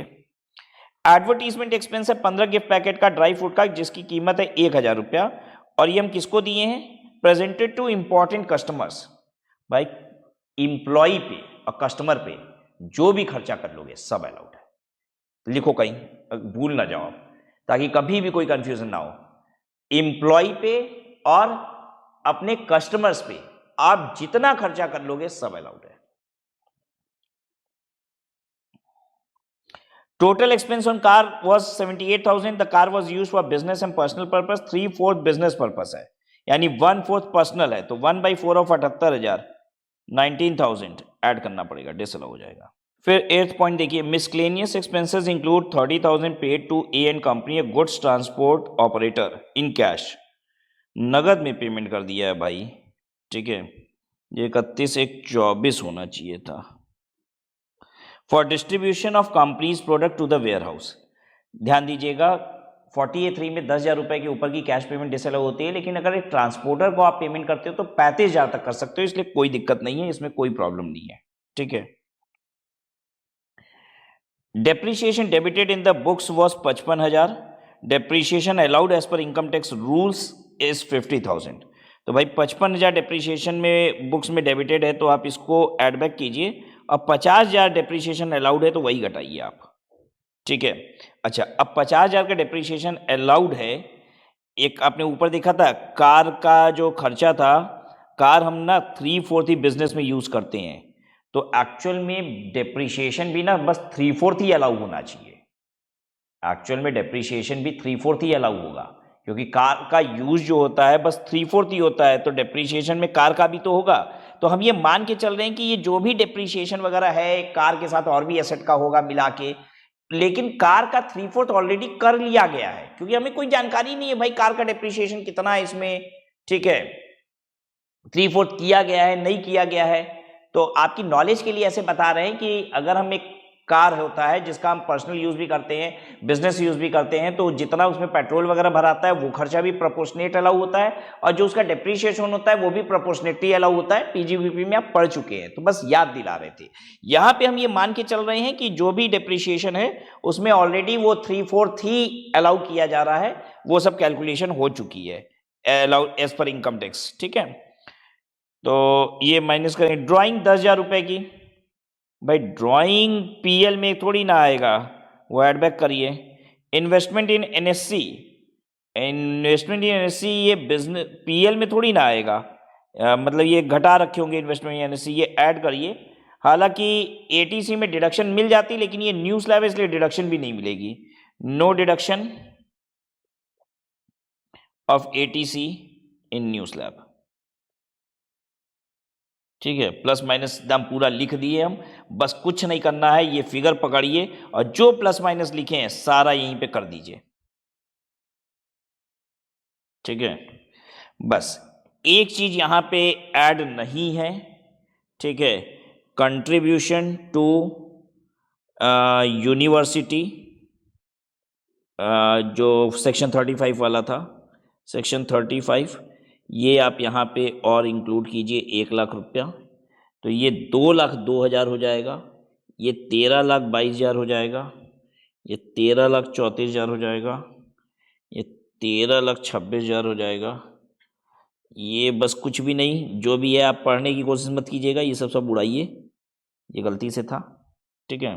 एडवर्टीजमेंट एक्सपेंस है 15 गिफ्ट पैकेट का ड्राई फ्रूट का, जिसकी कीमत है 1,000 रुपया, और ये हम किसको दिए हैं, प्रेजेंटेड टू इंपॉर्टेंट कस्टमर्स। भाई इंप्लॉई पे और कस्टमर पे जो भी खर्चा कर लोगे सब अलाउड है, लिखो कहीं भूल ना जाओ, ताकि कभी भी कोई कंफ्यूजन ना हो। इंप्लॉय पे और अपने कस्टमर्स पे आप जितना खर्चा कर लोगे सब अलाउड है। Total expense on car was 78,000। The car was used for business and personal purpose, 3/4 business purpose है, यानी 1/4 पर्सनल है, तो 1/4 ऑफ 78,000 19,000 ऐड करना पड़ेगा, डिसअलाउ हो जाएगा। फिर 8th पॉइंट देखिए, miscellaneous expenses include 30,000 paid to A and company goods transport operator in cash, नगद में पेमेंट कर दिया है भाई। ठीक है, ये 31/1/24 होना चाहिए था। For distribution of companies product to the warehouse, ध्यान दीजिएगा 48(3) में 10,000 रुपए के ऊपर की कैश पेमेंट डिसअलाउ होती है, लेकिन अगर एक ट्रांसपोर्टर को आप पेमेंट करते हो तो 35,000 तक कर सकते हो, इसलिए कोई दिक्कत नहीं है, इसमें कोई प्रॉब्लम नहीं है। ठीक है, depreciation debited in the books was 55,000, depreciation allowed as per income tax rules is 50,000। तो भाई 55,000 डेप्रीशिएशन में बुक्स में डेबिटेड है तो आप इसको एड बैक कीजिए, अब 50,000 डेप्रीशिएशन अलाउड है तो वही घटाइए आप, ठीक है। अच्छा, अब 50,000 का डेप्रीशिएशन अलाउड है, एक आपने ऊपर देखा था कार का जो खर्चा था, कार हम ना 3/4 ही बिजनेस में यूज करते हैं, तो एक्चुअल में डेप्रीशिएशन भी ना बस 3/4 ही अलाउ होना चाहिए। एक्चुअल में डेप्रीशिएशन भी 3/4 ही अलाउ होगा, क्योंकि कार का यूज जो होता है बस 3/4 ही होता है, तो डेप्रीशिएशन में कार का भी तो होगा। तो हम ये मान के चल रहे हैं कि ये जो भी डेप्रीशिएशन वगैरह है कार के साथ और भी एसेट का होगा मिला के, लेकिन कार का 3/4 ऑलरेडी कर लिया गया है, क्योंकि हमें कोई जानकारी नहीं है भाई कार का डेप्रीशिएशन कितना है इसमें, ठीक है। 3/4 किया गया है नहीं किया गया है, तो आपकी नॉलेज के लिए ऐसे बता रहे हैं कि अगर हम एक कार होता है जिसका हम पर्सनल यूज भी करते हैं, बिजनेस यूज भी करते हैं, तो जितना उसमें पेट्रोल वगैरह भराता है वो खर्चा भी प्रोपोर्शनेट अलाउ होता है, और जो उसका डेप्रीशिएशन होता है वो भी प्रोपोर्शनेटली अलाउ होता है। पीजीबीपी में आप पढ़ चुके हैं, तो बस याद दिला रहे थे। यहाँ पे हम ये मान के चल रहे हैं कि जो भी डेप्रीशिएशन है उसमें ऑलरेडी वो 3/4 ही अलाउ किया जा रहा है, वो सब कैलकुलेशन हो चुकी है allow as per income tax, ठीक है। तो ये माइनस करेंगे। ड्राइंग 10,000 रुपए की, भाई ड्राइंग पीएल में थोड़ी ना आएगा, वो एड बैक करिए। इन्वेस्टमेंट इन एनएससी, इन्वेस्टमेंट इन एनएससी ये बिजनेस पीएल में थोड़ी ना आएगा, मतलब ये घटा रखे होंगे इन्वेस्टमेंट इन एनएससी, ये ऐड करिए। हालांकि एटीसी में डिडक्शन मिल जाती, लेकिन ये न्यू स्लैब है इसलिए डिडक्शन भी नहीं मिलेगी। No deduction of ATC in new slab, ठीक है। प्लस माइनस दाम पूरा लिख दिए हम, बस कुछ नहीं करना है, ये फिगर पकड़िए और जो प्लस माइनस लिखे हैं सारा यहीं पे कर दीजिए, ठीक है। बस एक चीज यहां पे ऐड नहीं है, ठीक है, कंट्रीब्यूशन टू यूनिवर्सिटी, जो सेक्शन 35 वाला था, सेक्शन 35, ये आप यहाँ पे और इंक्लूड कीजिए 1,00,000 रुपया, तो ये 2,02,000 हो जाएगा, ये 13,22,000 हो जाएगा, ये 13,34,000 हो जाएगा, ये 13,26,000 हो जाएगा। ये बस कुछ भी नहीं, जो भी है आप पढ़ने की कोशिश मत कीजिएगा, ये सब उड़ाइए, ये गलती से था, ठीक है।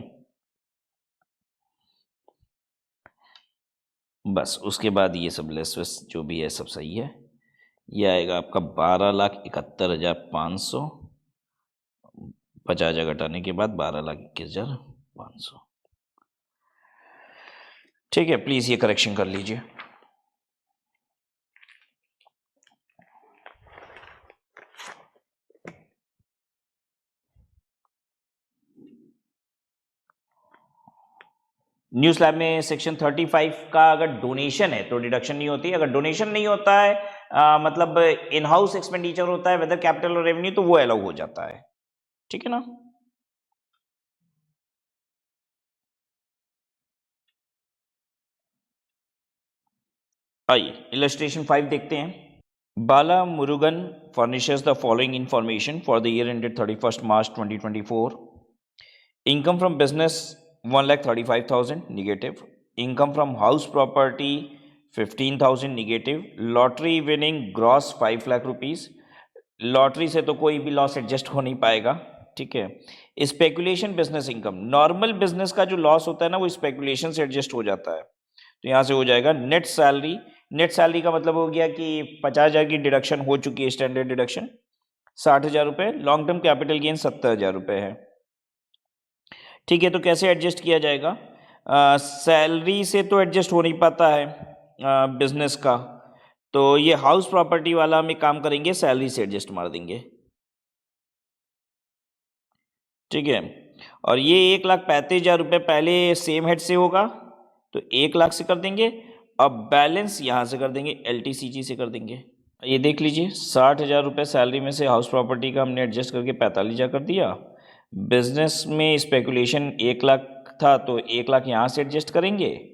बस उसके बाद ये सब लेस वेस जो भी है सब सही है। ये आएगा आपका 12,71,500, 50,000 घटाने के बाद 12,21,500, ठीक है। प्लीज ये करेक्शन कर लीजिए। न्यू स्लैब में सेक्शन 35 का अगर डोनेशन है तो डिडक्शन नहीं होती, अगर डोनेशन नहीं होता है मतलब इन हाउस एक्सपेंडिचर होता है वेदर कैपिटल और रेवेन्यू, तो वो अलाउ हो जाता है, ठीक है ना। आइए इलस्ट्रेशन 5 देखते हैं। Bala Murugan furnishes the following information for the year ended 31st March 2024. Income from business 1,35,000 negative. Income from house property 15,000 negative. Lottery winning gross 5 lakh rupees. Lottery से तो कोई भी लॉस एडजस्ट हो नहीं पाएगा, ठीक है। Speculation business income, normal business का जो लॉस होता है ना वो स्पेकुलेशन से एडजस्ट हो जाता है, तो यहाँ से हो जाएगा। नेट सैलरी, नेट सैलरी का मतलब हो गया कि 50,000 की डिडक्शन हो चुकी है, स्टैंडर्ड डिडक्शन 60,000 रुपये। लॉन्ग टर्म कैपिटल गेन 70,000 रुपये है, ठीक है। तो कैसे एडजस्ट किया जाएगा, सैलरी से तो एडजस्ट हो नहीं पाता है बिजनेस का, तो ये हाउस प्रॉपर्टी वाला हम एक काम करेंगे, सैलरी से एडजस्ट मार देंगे, ठीक है। और ये 1,35,000 रुपये पहले सेम हेड से होगा तो 1,00,000 से कर देंगे, अब बैलेंस यहाँ से कर देंगे, LTCG से कर देंगे। ये देख लीजिए 60,000 रुपये सैलरी में से हाउस प्रॉपर्टी का हमने एडजस्ट करके 45,000 कर दिया। बिजनेस में स्पेकुलेशन 1,00,000 था तो 1,00,000 यहाँ से एडजस्ट करेंगे,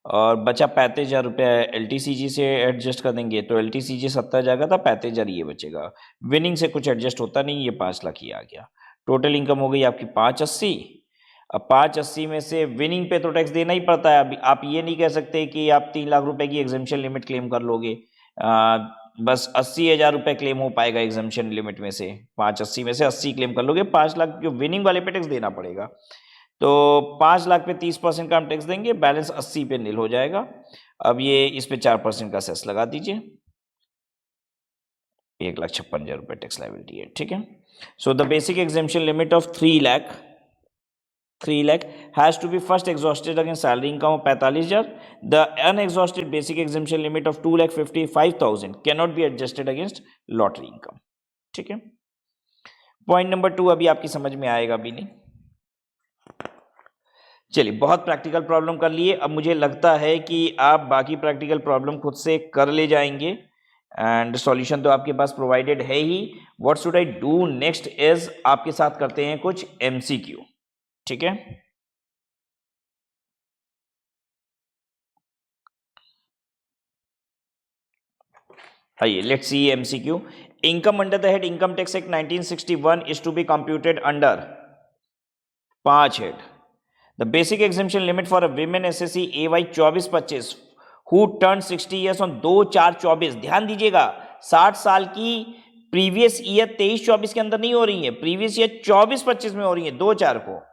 और बचा 35,000 रुपया LTCG से एडजस्ट कर देंगे, तो LTCG 70,000 का था, 35,000 ये बचेगा। विनिंग से कुछ एडजस्ट होता नहीं, ये 5,00,000 ही आ गया। टोटल इनकम हो गई आपकी 580। अब 580 में से विनिंग पे तो टैक्स देना ही पड़ता है। अभी आप ये नहीं कह सकते कि आप 3 लाख रुपए की एग्जेम्पशन लिमिट क्लेम कर लोगे। बस 80,000 रुपए क्लेम हो पाएगा एग्जेम्पशन लिमिट में से। 580 में से 80 क्लेम कर लोगे, 5 लाख जो विनिंग वाले पे टैक्स देना पड़ेगा। तो 5 लाख पे 30% का हम टैक्स देंगे, बैलेंस 80 पे नील हो जाएगा। अब ये इस पे 4% का सेस लगा दीजिए, 1,56,000 रुपए टैक्स लायबिलिटी है। ठीक है, so the basic exemption limit of 3 lakh has to be first exhausted against salary income of 45,000. The unexhausted basic exemption limit of 2,55,000 cannot be adjusted against lottery income. ठीक है, पॉइंट नंबर 2 अभी आपकी समझ में आएगा भी नहीं। चलिए, बहुत प्रैक्टिकल प्रॉब्लम कर लिए। अब मुझे लगता है कि आप बाकी प्रैक्टिकल प्रॉब्लम खुद से कर ले जाएंगे एंड सॉल्यूशन तो आपके पास प्रोवाइडेड है ही। What should I do next is, आपके साथ करते हैं कुछ एमसीक्यू। ठीक है, आइए let's see MCQ. Income under the head income tax act 1961 is to be computed under 5 head. The basic exemption limit for a women SSC AY 24-25 who turn 60 years on 2/4/24। ध्यान दीजिएगा, 60 साल की प्रीवियस ईयर 23-24 के अंदर नहीं हो रही है, प्रीवियस ईयर 24-25 में हो रही है 2/4 को।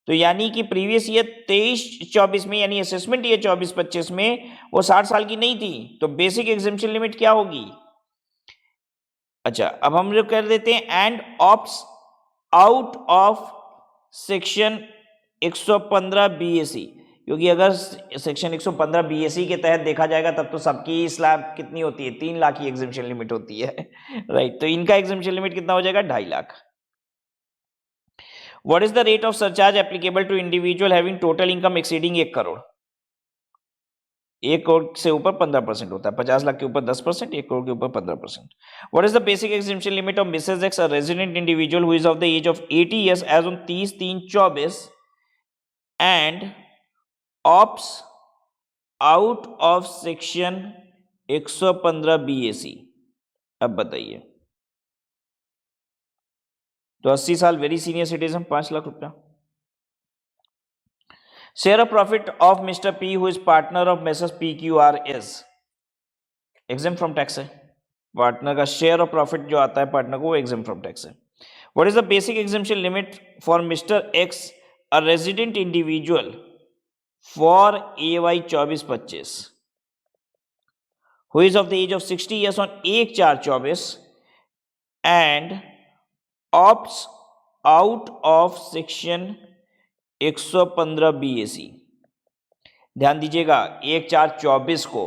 तो यानी कि प्रीवियस ईयर 23-24 में, यानी असेसमेंट ईयर 24-25 में वो 60 साल की नहीं थी, तो बेसिक एग्जेम्पशन लिमिट क्या होगी? अच्छा, अब हम लोग कर देते हैं and opts out of section 115 BAC, क्योंकि अगर सेक्शन 115 BAC के तहत देखा जाएगा तब तो सबकी स्लैब कितनी होती है, 3 लाख की एग्जेम्पशन लिमिट होती है राइट। तो इनका एग्जेम्पशन लिमिट कितना हो जाएगा? 2.5 lakh. What is the rate of surcharge applicable to individual having total income exceeding 1 crore? 1 crore से ऊपर 15% होता है, 50 लाख के ऊपर 10%, 1 करोड़ के ऊपर 15%। What is the basic exemption limit of Mrs. X, a resident individual who is of the age of 80 years as on 30/3/24 and opts out of section 115 BAC? अब बताइए। तो 80 साल, वेरी सीनियर सिटीजन, 5 लाख रुपया। Share of profit of Mr P who is partner of messrs PQR is exempt from tax है। Partner का share of profit जो आता है पार्टनर को, वो एग्जेम्प्ट फ्रॉम टैक्स है। What is the basic exemption limit for Mr X, a resident individual for AY 24-25 who is of the age of 60 years on 1/4/24 and opts out of section 115 BAC? ध्यान दीजिएगा, 1/4/24 को,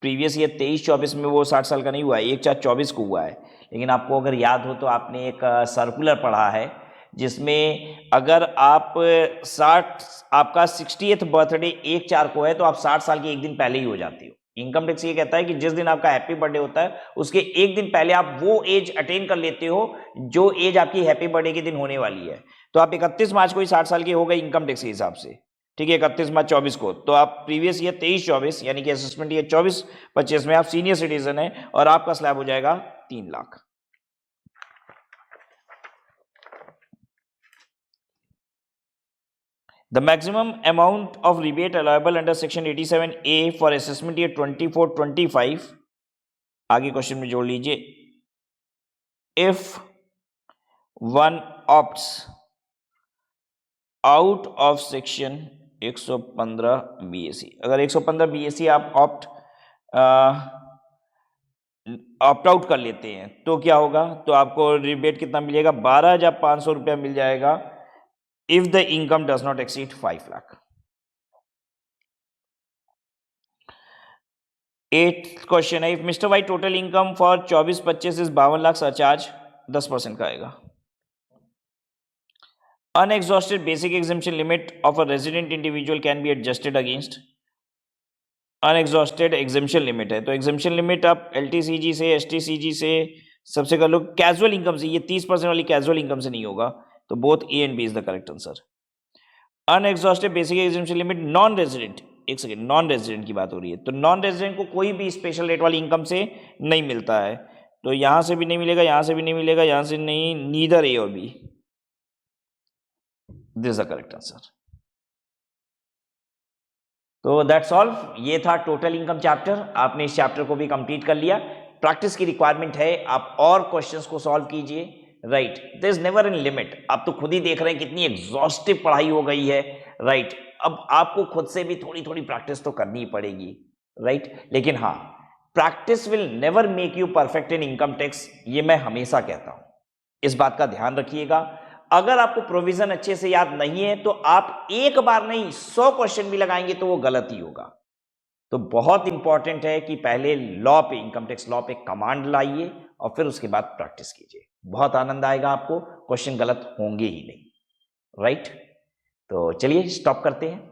previous year 23-24 में वो 60 साल का नहीं हुआ है, 1/4/24 को हुआ है। लेकिन आपको अगर याद हो तो आपने एक सर्कुलर पढ़ा है जिसमें अगर आप आपका 60th बर्थडे 1/4 को है तो आप 60 साल के एक दिन पहले ही हो जाती हो। इनकम टैक्स ये कहता है कि जिस दिन आपका हैप्पी बर्थडे होता है उसके एक दिन पहले आप वो एज अटेन कर लेते हो जो एज आपकी हैप्पी बर्थडे के दिन होने वाली है। तो आप 31 मार्च को ही 60 साल के हो गए इनकम टैक्स के हिसाब से, ठीक है, 31 मार्च 24 को। तो आप प्रीवियस ईयर 23-24 यानी कि असेसमेंट ईयर 24-25 में आप सीनियर सिटीजन है और आपका स्लैब हो जाएगा 3 lakh. The maximum amount of rebate allowable under section 87A for assessment year 24-25, आगे क्वेश्चन में जोड़ लीजिए, if one opts out of section 115 BAC, अगर 115 BAC आप ऑप्ट आउट कर लेते हैं तो क्या होगा? तो आपको रिबेट कितना मिलेगा? 12,500 रुपया मिल जाएगा if the income does not exceed 5 lakh. 8th question है, if Mr. Y total income for 24-25 is 52 lakh, surcharge 10% का आएगा। Unexhausted basic exemption limit of a resident individual can be adjusted against, unexhausted exemption limit है तो exemption limit आप LTCG से, STCG से सबसे कर लो, कैजुअल इनकम से, ये 30% वाली कैजुअल इनकम से नहीं होगा, तो both A and B is the correct answer. Unexhausted basic exemption limit non resident, एक सेकेंड, नॉन रेजिडेंट की बात हो रही है, तो नॉन रेजिडेंट को कोई भी स्पेशल रेट वाली इनकम से नहीं मिलता है, तो यहां से भी नहीं मिलेगा, यहां से भी नहीं मिलेगा, यहां से नहीं, नीदर A और B। This is the correct answer. तो दैट्स ऑल, ये था टोटल इनकम चैप्टर। आपने इस चैप्टर को भी कंप्लीट कर लिया। प्रैक्टिस की रिक्वायरमेंट है, आप और क्वेश्चंस को सॉल्व कीजिए, right. There is never an limit. आप तो खुद ही देख रहे हैं कितनी एग्जॉस्टिव पढ़ाई हो गई है, राइट। अब आपको खुद से भी थोड़ी थोड़ी प्रैक्टिस तो करनी ही पड़ेगी, राइट। लेकिन हाँ, practice will never make you perfect in income tax, ये मैं हमेशा कहता हूं, इस बात का ध्यान रखिएगा। अगर आपको प्रोविजन अच्छे से याद नहीं है तो आप एक बार नहीं 100 क्वेश्चन भी लगाएंगे तो वो गलत ही होगा। तो बहुत इंपॉर्टेंट है कि पहले लॉ पे, इनकम टैक्स लॉ पे कमांड लाइए और फिर उसके बाद प्रैक्टिस कीजिए। बहुत आनंद आएगा आपको, क्वेश्चन गलत होंगे ही नहीं, राइट। तो चलिए स्टॉप करते हैं।